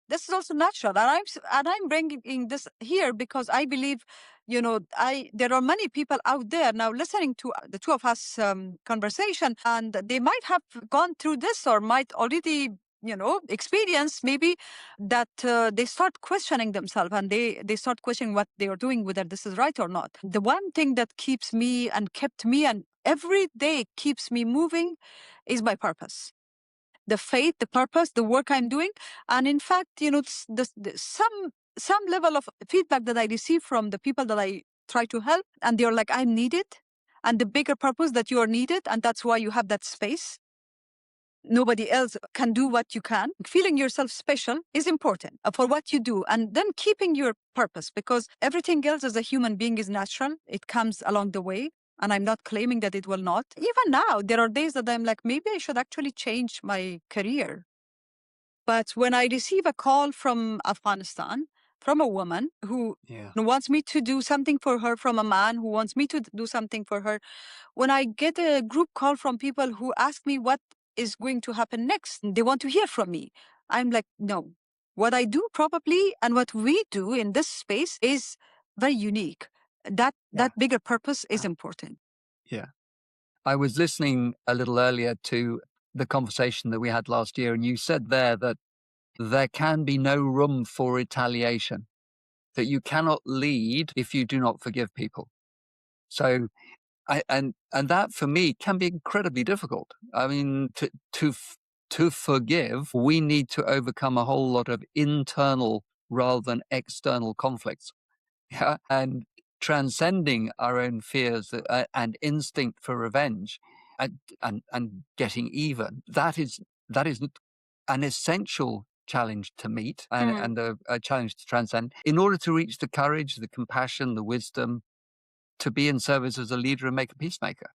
This is also natural, and I'm bringing this here because I believe, there are many people out there now listening to the two of us conversation, and they might have gone through this or might already experience maybe that they start questioning themselves, and they start questioning what they are doing, whether this is right or not. The one thing that keeps me and kept me and every day keeps me moving is my purpose, the faith, the purpose, the work I'm doing. And in fact, some level of feedback that I receive from the people that I try to help, and they're like, I'm needed. And the bigger purpose that you are needed, and that's why you have that space. Nobody else can do what you can. Feeling yourself special is important for what you do. And then keeping your purpose, because everything else as a human being is natural. It comes along the way. And I'm not claiming that it will not. Even now, there are days that I'm like, maybe I should actually change my career. But when I receive a call from Afghanistan, from a woman who Yeah. wants me to do something for her, from a man who wants me to do something for her, when I get a group call from people who ask me what is going to happen next, they want to hear from me. I'm like, no. What I do probably and what we do in this space is very unique. Yeah. That bigger purpose is Yeah. important. Yeah. I was listening a little earlier to the conversation that we had last year, and you said there that there can be no room for retaliation, that you cannot lead if you do not forgive people. So, and that for me can be incredibly difficult. I mean, to forgive, we need to overcome a whole lot of internal rather than external conflicts. Yeah. And transcending our own fears and instinct for revenge and getting even, that is an essential challenge to meet and a challenge to transcend in order to reach the courage, the compassion, the wisdom to be in service as a leader and make a peacemaker.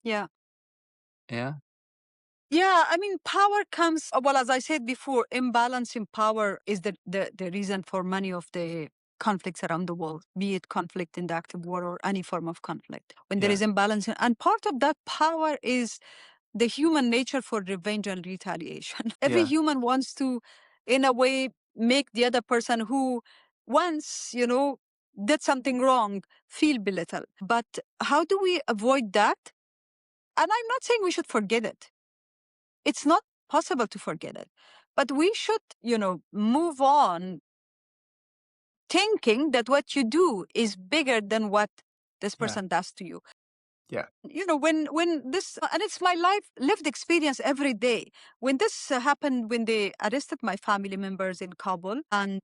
Yeah. Yeah. Yeah, I mean, power comes, well, as I said before, imbalance in power is the reason for many of the conflicts around the world, be it conflict in the active war or any form of conflict. When there Yeah. is imbalance, and part of that power is the human nature for revenge and retaliation. Every Yeah. human wants to, in a way, make the other person who once, did something wrong feel belittled. But how do we avoid that? And I'm not saying we should forget it. It's not possible to forget it. But we should, move on thinking that what you do is bigger than what this Yeah. person does to you. Yeah. When this, and it's my lived experience every day. When this happened, when they arrested my family members in Kabul, and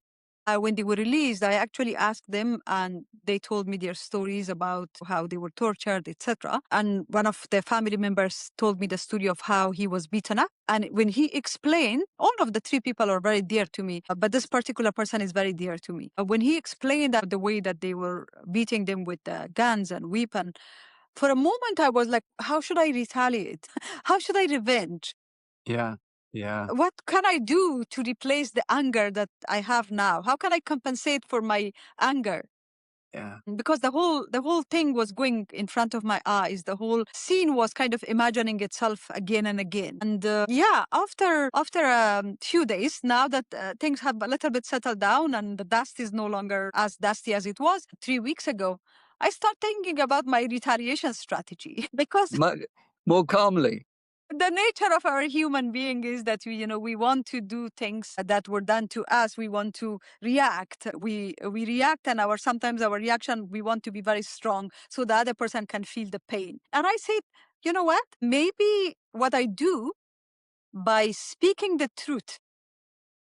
when they were released, I actually asked them, and they told me their stories about how they were tortured, etc. And one of the family members told me the story of how he was beaten up. And when he explained, all of the three people are very dear to me, but this particular person is very dear to me. When he explained that the way that they were beating them with guns and weapons, for a moment I was like, how should I retaliate? How should I revenge? Yeah. Yeah. What can I do to replace the anger that I have now? How can I compensate for my anger? Yeah. Because the whole thing was going in front of my eyes. The whole scene was kind of imagining itself again and again. And yeah, after a few days, now that things have a little bit settled down and the dust is no longer as dusty as it was 3 weeks ago, I start thinking about my retaliation strategy because More calmly. the nature of our human being is that we want to do things that were done to us. We want to react. We react, and sometimes our reaction, we want to be very strong so the other person can feel the pain. And I said, you know what? Maybe what I do by speaking the truth,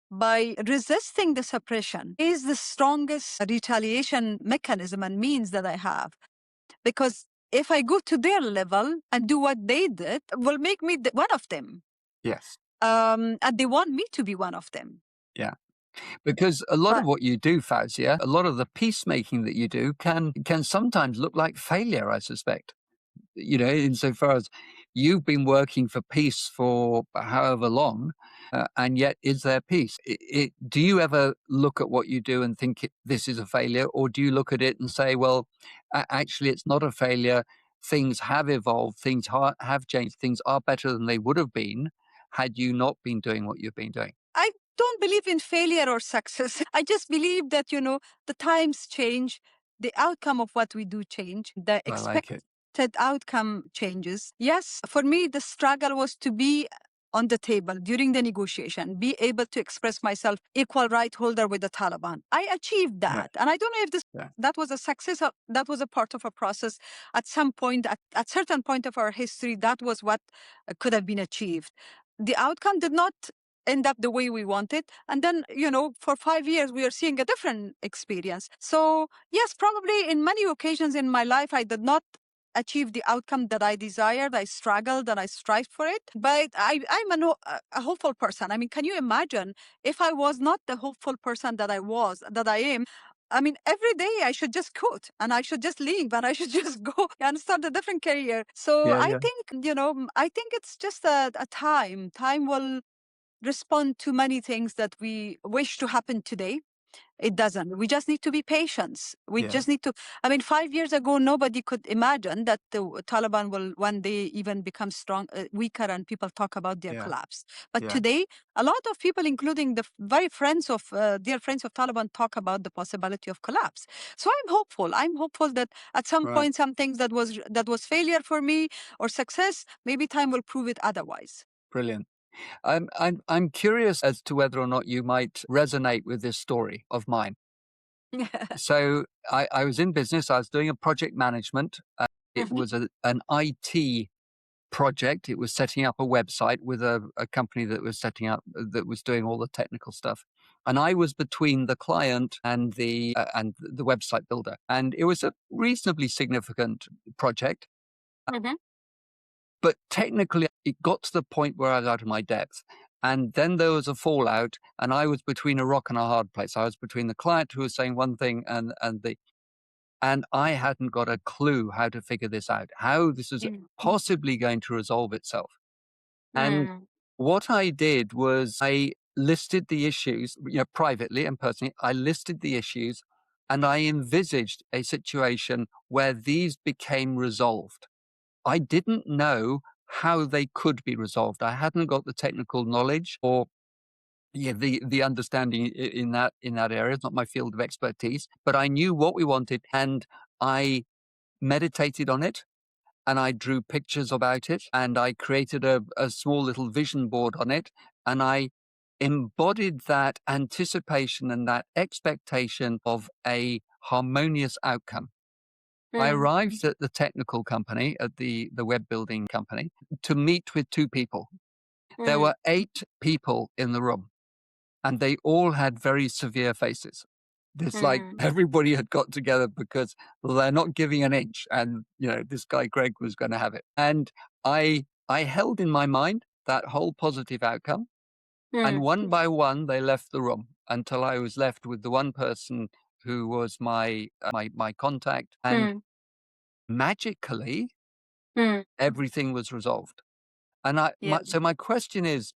by resisting the suppression, is the strongest retaliation mechanism and means that I have. Because if I go to their level and do what they did, will make me one of them. Yes. And they want me to be one of them. Yeah. Because a lot of But what you do, Fawzia, a lot of the peacemaking that you do can sometimes look like failure, I suspect. Insofar as you've been working for peace for however long, and yet is there peace? Do you ever look at what you do and think this is a failure, or do you look at it and say, well, actually, it's not a failure. Things have evolved, things have changed, things are better than they would have been had you not been doing what you've been doing. I don't believe in failure or success. I just believe that, the times change, the outcome of what we do change, the I like it. expected outcome changes. Yes, for me, the struggle was to be on the table during the negotiation, be able to express myself equal right holder with the Taliban. I achieved Yeah. that. And I don't know if Yeah. that was a success or that was a part of a process. At some point, at certain point of our history, that was what could have been achieved. The outcome did not end up the way we wanted. And then, for 5 years, we are seeing a different experience. So, yes, probably in many occasions in my life, I did not achieve the outcome that I desired. I struggled and I strived for it. But I'm a hopeful person. I mean, can you imagine if I was not the hopeful person that I am? I mean, every day I should just quit and I should just leave and I should just go and start a different career. So Yeah. I Yeah. think, I think it's just a time. Time will respond to many things that we wish to happen today. It doesn't. We just need to be patient. We Yeah. just need to. I mean, 5 years ago, nobody could imagine that the Taliban will one day even become weaker, and people talk about their Yeah. collapse. But Yeah. today, a lot of people, including the very dear friends of Taliban, talk about the possibility of collapse. So I'm hopeful. I'm hopeful that at some Right. point, some things that was failure for me or success, maybe time will prove it otherwise. Brilliant. I'm curious as to whether or not you might resonate with this story of mine. So I was in business. I was doing a project management. It was an IT project. It was setting up a website with a company that was setting up, that was doing all the technical stuff. And I was between the client and the website builder. And it was a reasonably significant project. Mm-hmm. But technically, it got to the point where I was out of my depth. And then there was a fallout, and I was between a rock and a hard place. I was between the client who was saying one thing and I hadn't got a clue how to figure this out, how this is possibly going to resolve itself. And Mm. what I did was I listed the issues, privately and personally. I listed the issues and I envisaged a situation where these became resolved. I didn't know how they could be resolved. I hadn't got the technical knowledge or the understanding in that area. It's not my field of expertise, but I knew what we wanted and I meditated on it and I drew pictures about it and I created a small little vision board on it and I embodied that anticipation and that expectation of a harmonious outcome. I Mm. arrived at the technical company, at the web building company, to meet with two people. There Mm. were 8 people in the room, and they all had very severe faces. It's like Mm. everybody had got together because they're not giving an inch, and this guy Greg was going to have it. And I held in my mind that whole positive outcome, and Mm. one by one they left the room until I was left with the one person who was my contact, and Mm. magically Mm. everything was resolved. And Yeah. so my question is,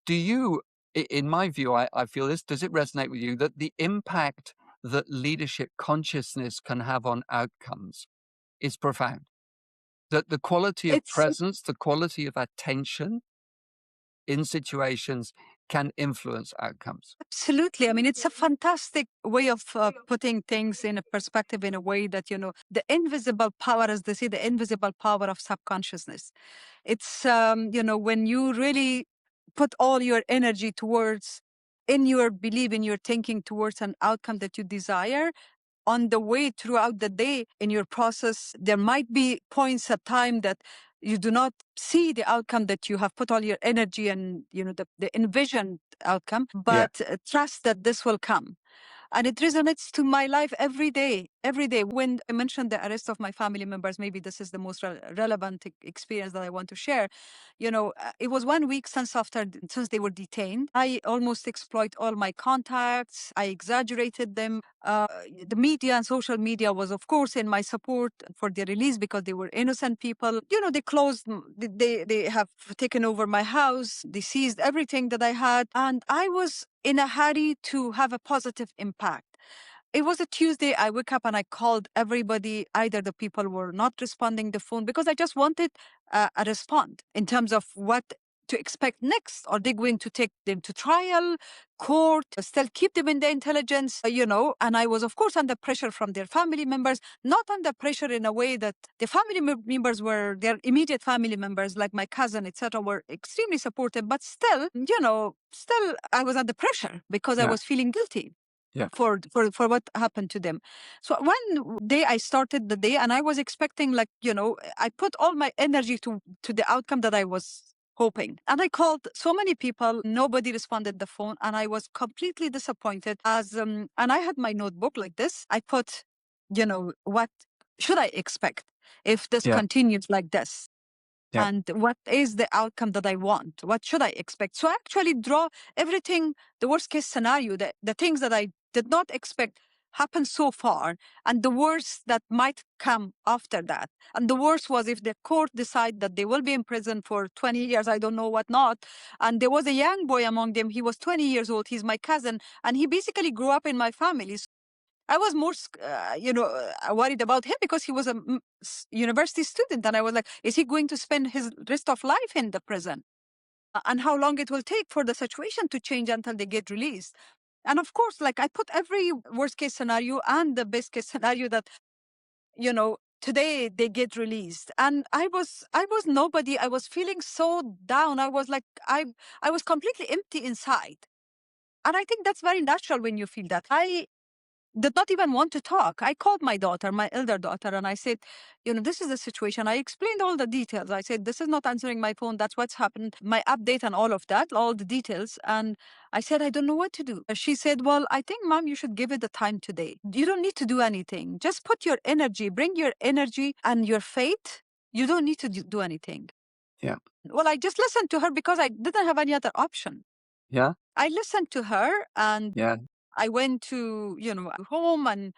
do you, in my view, I feel this, does it resonate with you that the impact that leadership consciousness can have on outcomes is profound? That the quality of It's presence, the quality of attention in situations can influence outcomes. absolutely. I mean, it's a fantastic way of putting things in a perspective in a way that, the invisible power, as they say, the invisible power of subconsciousness. It's, when you really put all your energy towards, in your belief, in your thinking towards an outcome that you desire, on the way throughout the day in your process, there might be points at time that you do not see the outcome that you have put all your energy and, the envisioned outcome, Yeah. but trust that this will come. And it resonates to my life every day. Every day. When I mentioned the arrest of my family members, maybe this is the most relevant experience that I want to share. It was 1 week since they were detained. I almost exploit all my contacts. I exaggerated them. The media and social media was, of course, in my support for their release because they were innocent people. They closed, they have taken over my house. They seized everything that I had. And I was in a hurry to have a positive impact. It was a Tuesday. I woke up and I called everybody. Either the people were not responding the phone because I just wanted a response in terms of what to expect next. Are they going to take them to trial, court, still keep them in the intelligence, And I was, of course, under pressure from their family members, not under pressure in a way that the family members were their immediate family members, like my cousin, etc., were extremely supportive. But still, still I was under pressure because I Yeah. was feeling guilty Yeah. for what happened to them. So one day I started the day and I was expecting, like, I put all my energy to the outcome that I was hoping. And I called so many people, nobody responded the phone, and I was completely disappointed and I had my notebook like this. I put, what should I expect if this Yeah. continues like this? Yeah. And what is the outcome that I want? What should I expect? So I actually draw everything, the worst case scenario, the things that I did not expect happen so far, and the worst that might come after that. And the worst was if the court decide that they will be in prison for 20 years, I don't know what not. And there was a young boy among them. He was 20 years old. He's my cousin. And he basically grew up in my family. I was more, worried about him because he was a university student. And I was like, is he going to spend his rest of life in the prison? And how long it will take for the situation to change until they get released? And of course, like I put every worst case scenario and the best case scenario that, today they get released. And I was nobody. I was feeling so down. I was like, I was completely empty inside. And I think that's very natural when you feel that. I did not even want to talk. I called my daughter, my elder daughter, and I said, this is the situation. I explained all the details. I said, this is not answering my phone. That's what's happened. My update and all of that, all the details. And I said, I don't know what to do. She said, well, I think, Mom, you should give it the time today. You don't need to do anything. Just put your energy, bring your energy and your faith. You don't need to do anything. Yeah. Well, I just listened to her because I didn't have any other option. Yeah. I listened to her and Yeah. I went to, home and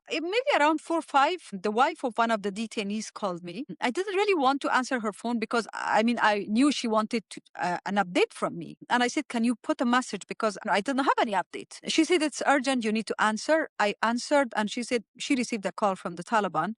maybe around 4 or 5, the wife of one of the detainees called me. I didn't really want to answer her phone because I knew she wanted an update from me. And I said, can you put a message? Because I didn't have any update. She said, it's urgent. You need to answer. I answered and she said she received a call from the Taliban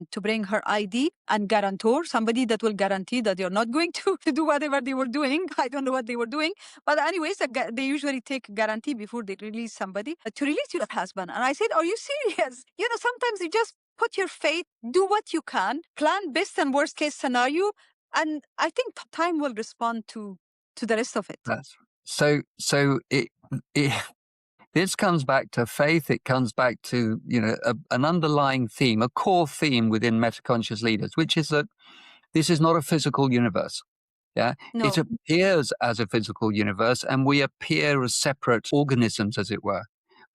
to bring her ID and guarantor, somebody that will guarantee that you're not going to do whatever they were doing. I don't know what they were doing. But anyways, they usually take guarantee before they release somebody to release your husband. And I said, are you serious? Sometimes you just put your faith, do what you can, plan best and worst case scenario. And I think time will respond to the rest of it. That's so it this comes back to faith. It comes back to, an underlying theme, a core theme within metaconscious leaders, which is that this is not a physical universe. Yeah. No. It appears as a physical universe and we appear as separate organisms, as it were,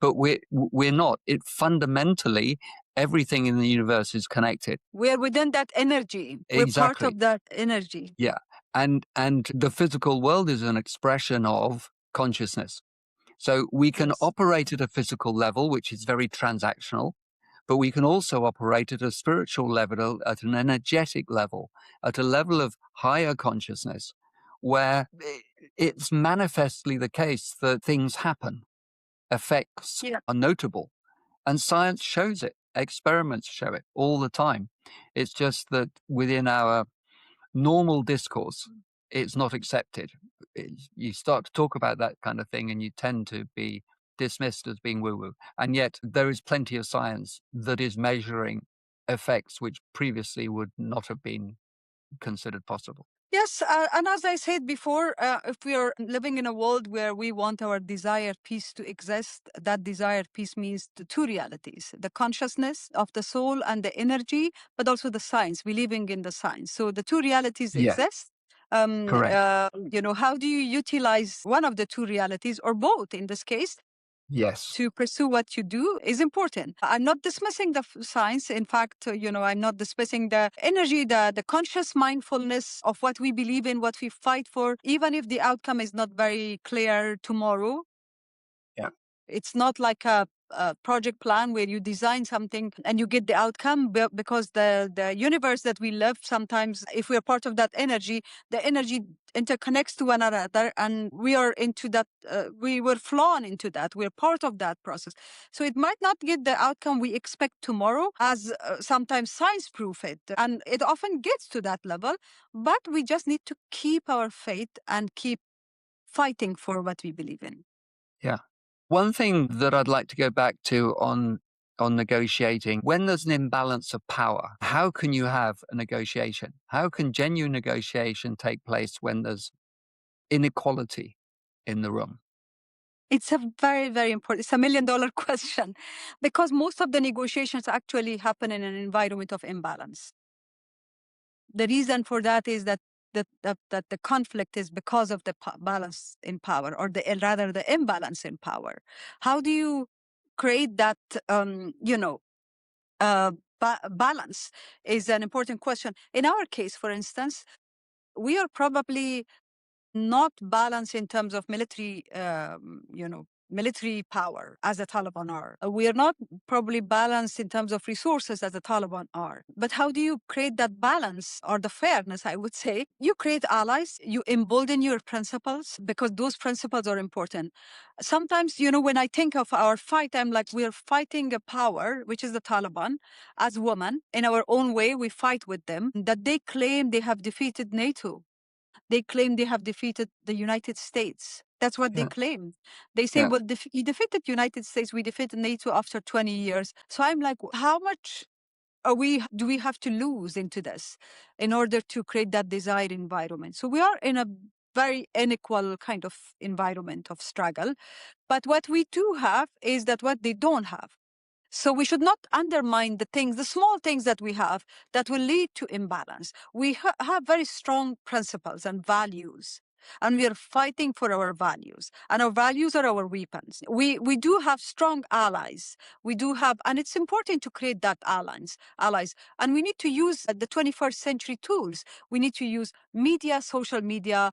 but we're not. It fundamentally, everything in the universe is connected. We're within that energy. We're part Exactly. of that energy. Yeah. And the physical world is an expression of consciousness. So we can Yes. operate at a physical level, which is very transactional, but we can also operate at a spiritual level, at an energetic level, at a level of higher consciousness, where it's manifestly the case that things happen, effects are notable, and science shows it. Experiments show it all the time. It's just that within our normal discourse, it's not accepted. You start to talk about that kind of thing and you tend to be dismissed as being woo-woo. And yet there is plenty of science that is measuring effects which previously would not have been considered possible. Yes, and as I said before, if we are living in a world where we want our desired peace to exist, that desired peace means the two realities, the consciousness of the soul and the energy, but also the science, believing in the science. So the two realities Yeah, exist. correct. How do you utilize one of the two realities or both in this case Yes. to pursue what you do is important. I'm not dismissing the science. In fact, I'm not dismissing the energy, the conscious mindfulness of what we believe in, what we fight for, even if the outcome is not very clear tomorrow. Yeah. It's not like a project plan where you design something and you get the outcome because the universe that we live, sometimes if we're part of that energy, the energy interconnects to one another and we are into that, we were flown into that, we're part of that process. So it might not get the outcome we expect tomorrow, as sometimes science proof it, and it often gets to that level, but we just need to keep our faith and keep fighting for what we believe in. Yeah. One thing that I'd like to go back to on negotiating, when there's an imbalance of power, how can you have a negotiation? How can genuine negotiation take place when there's inequality in the room? It's a very, very important, it's $1 million question, because most of the negotiations actually happen in an environment of imbalance. The reason for that is that the conflict is because of the balance in power, or rather the imbalance in power. How do you create that, balance is an important question. In our case, for instance, we are probably not balanced in terms of military power as the Taliban are. We are not probably balanced in terms of resources as the Taliban are. But how do you create that balance, or the fairness, I would say? You create allies, you embolden your principles, because those principles are important. Sometimes, when I think of our fight, I'm like, we're fighting a power, which is the Taliban. As women, in our own way, we fight with them, that they claim they have defeated NATO. They claim they have defeated the United States. That's what they Yeah. claim. They say, Yeah. well, you defeated United States, we defeated NATO after 20 years. So I'm like, how much do we have to lose into this in order to create that desired environment? So we are in a very unequal kind of environment of struggle. But what we do have is that what they don't have. So we should not undermine the things, the small things that we have that will lead to imbalance. We have very strong principles and values, and we are fighting for our values. And our values are our weapons. We do have strong allies. We do have, and it's important to create that allies. And we need to use the 21st century tools. We need to use media, social media,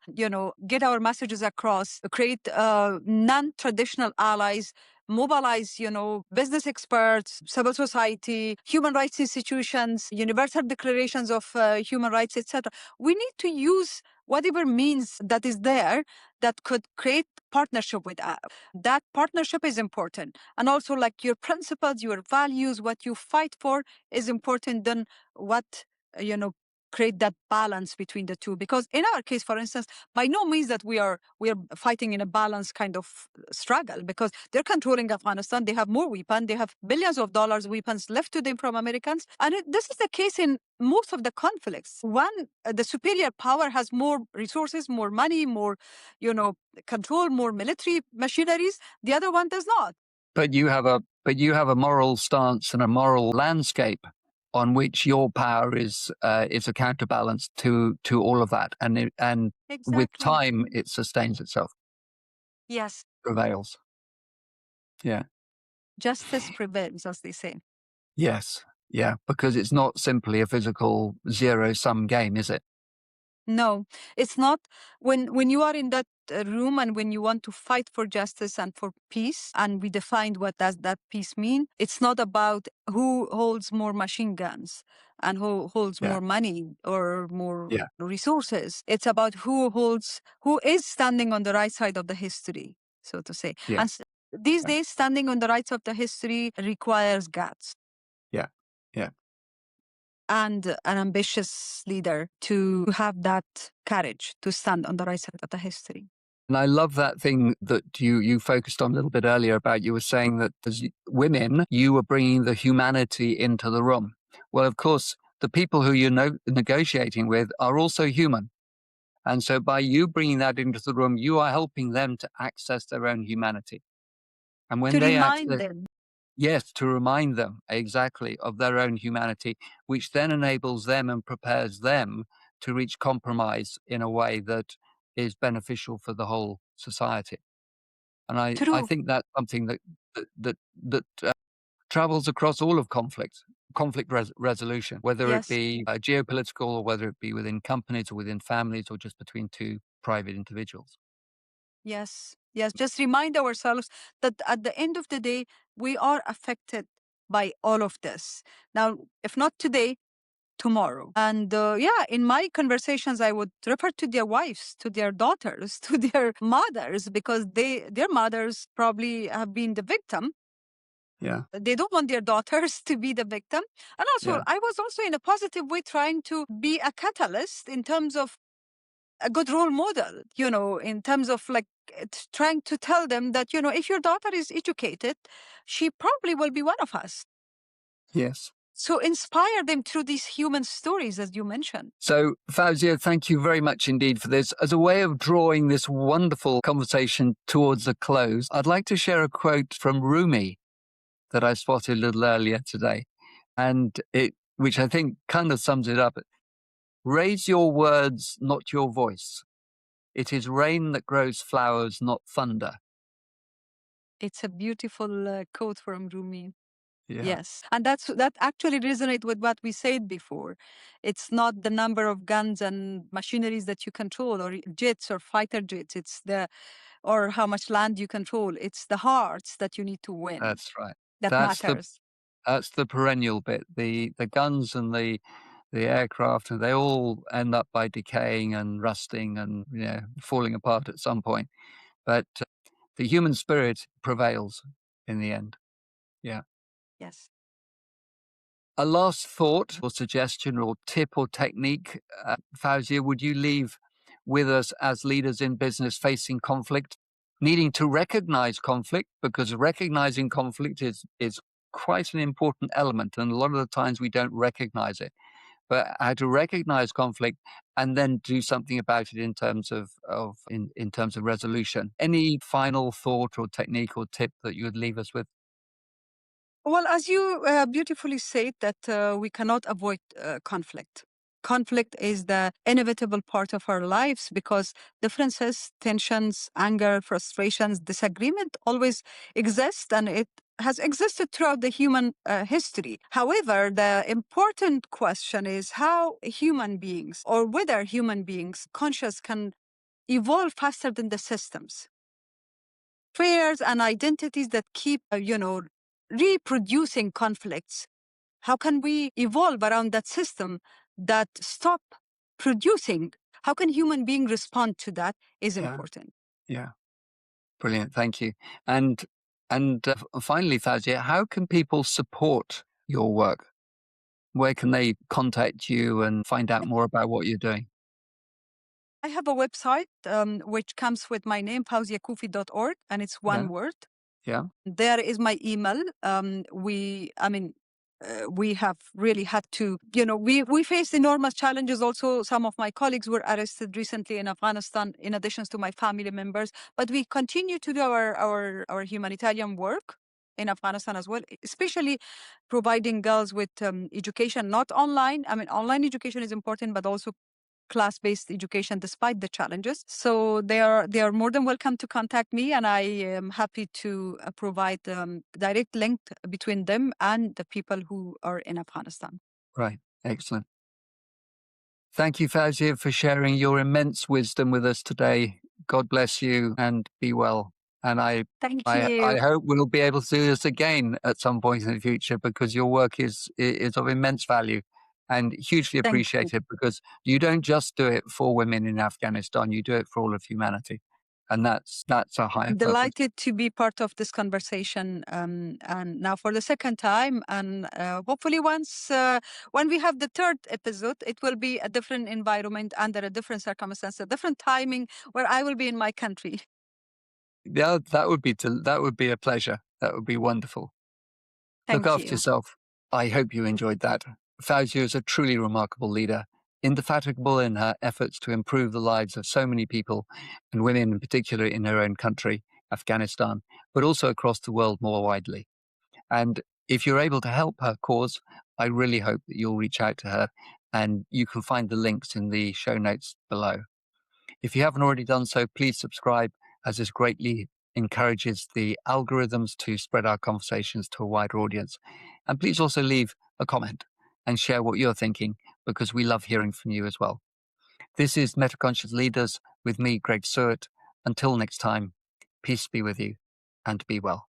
get our messages across, create non-traditional allies, mobilize, business experts, civil society, human rights institutions, universal declarations of human rights, etc. We need to use whatever means that is there that could create partnership with us. That partnership is important. And also like your principles, your values, what you fight for is important than what, create that balance between the two. Because in our case, for instance, by no means that we are fighting in a balanced kind of struggle, because they're controlling Afghanistan. They have more weapons. They have billions of dollars weapons left to them from Americans. And this is the case in most of the conflicts. One, the superior power has more resources, more money, more, control, more military machineries. The other one does not. But you have a moral stance and a moral landscape on which your power is a counterbalance to all of that, and Exactly. with time it sustains itself. Yes. Prevails. Yeah. Justice prevails, as they say. Yes. Yeah. Because it's not simply a physical zero-sum game, is it? No, it's not. When you are in that room and when you want to fight for justice and for peace, and we defined what does that peace mean, it's not about who holds more machine guns and who holds more money or more resources. It's about who is standing on the right side of the history, so to say. Yeah. And these days, standing on the right side of the history requires guts. Yeah. Yeah. And an ambitious leader to have that courage to stand on the right side of the history. And I love that thing that you focused on a little bit earlier about, you were saying that as women, you were bringing the humanity into the room. Well, of course, the people who you're negotiating with are also human. And so by you bringing that into the room, you are helping them to access their own humanity. And when To they remind them. Yes, to remind them exactly of their own humanity, which then enables them and prepares them to reach compromise in a way that is beneficial for the whole society. And I True. think that's something that travels across all of conflict resolution, whether it Yes. be geopolitical or whether it be within companies or within families or just between two private individuals. Yes. Yes. Just remind ourselves that at the end of the day, we are affected by all of this. Now, if not today, tomorrow. And in my conversations, I would refer to their wives, to their daughters, to their mothers, because their mothers probably have been the victim. Yeah. They don't want their daughters to be the victim. And also, I was also in a positive way trying to be a catalyst in terms of a good role model, in terms of like trying to tell them that, if your daughter is educated, she probably will be one of us. Yes. So inspire them through these human stories, as you mentioned. So, Fawzia, thank you very much indeed for this. As a way of drawing this wonderful conversation towards a close, I'd like to share a quote from Rumi that I spotted a little earlier today, and which I think kind of sums it up. Raise your words, not your voice. It is rain that grows flowers, not thunder. It's a beautiful quote from Rumi. Yeah. Yes. And that actually resonates with what we said before. It's not the number of guns and machineries that you control or jets or fighter jets. Or how much land you control. It's the hearts that you need to win. That's right. That matters. That's the perennial bit. The guns and the aircraft, and they all end up by decaying and rusting and falling apart at some point. But the human spirit prevails in the end. Yeah. Yes. A last thought or suggestion or tip or technique, Fawzia, would you leave with us as leaders in business facing conflict, needing to recognize conflict, because recognizing conflict is quite an important element, and a lot of the times we don't recognize it. but how to recognize conflict and then do something about it in terms in terms of resolution. Any final thought or technique or tip that you would leave us with? Well, as you beautifully said, that we cannot avoid conflict. Conflict is the inevitable part of our lives because differences, tensions, anger, frustrations, disagreement always exist, and it has existed throughout the human history. However, the important question is how human beings, or whether human beings conscious, can evolve faster than the systems, fears and identities that keep, reproducing conflicts. How can we evolve around that system that stop producing? How can human being respond to that is Yeah, important. yeah, brilliant. Thank you. And finally, Fawzia, how can people support your work? Where can they contact you and find out more about what you're doing? I have a website which comes with my name, fawziakoofi.org, and it's Yeah, one word. yeah, There is my email. We have really had to, we face enormous challenges. Also, some of my colleagues were arrested recently in Afghanistan, in addition to my family members. But we continue to do our humanitarian work in Afghanistan as well, especially providing girls with education, not online. I mean, online education is important, but also class-based education despite the challenges. So they are more than welcome to contact me, and I am happy to provide direct link between them and the people who are in Afghanistan. right. Excellent. Thank you, Fawzia, for sharing your immense wisdom with us today. God bless you and be well. And Thank I you. hope we'll be able to do this again at some point in the future because your work is of immense value and hugely Thank you. appreciated because you don't just do it for women in Afghanistan, you do it for all of humanity. And that's a higher I'm purpose. delighted to be part of this conversation, and now for the second time, and hopefully once when we have the third episode, it will be a different environment, under a different circumstance, a different timing, where I will be in my country. Yeah, that would be a pleasure. That would be wonderful. Look Thank after you. yourself. I hope you enjoyed that. Fawzia is a truly remarkable leader, indefatigable in her efforts to improve the lives of so many people, and women in particular in her own country, Afghanistan, but also across the world more widely. And if you're able to help her cause, I really hope that you'll reach out to her, and you can find the links in the show notes below. If you haven't already done so, please subscribe, as this greatly encourages the algorithms to spread our conversations to a wider audience. And please also leave a comment and share what you're thinking, because we love hearing from you as well. This is Metaconscious Leaders with me, Greg Seward. Until next time, peace be with you and be well.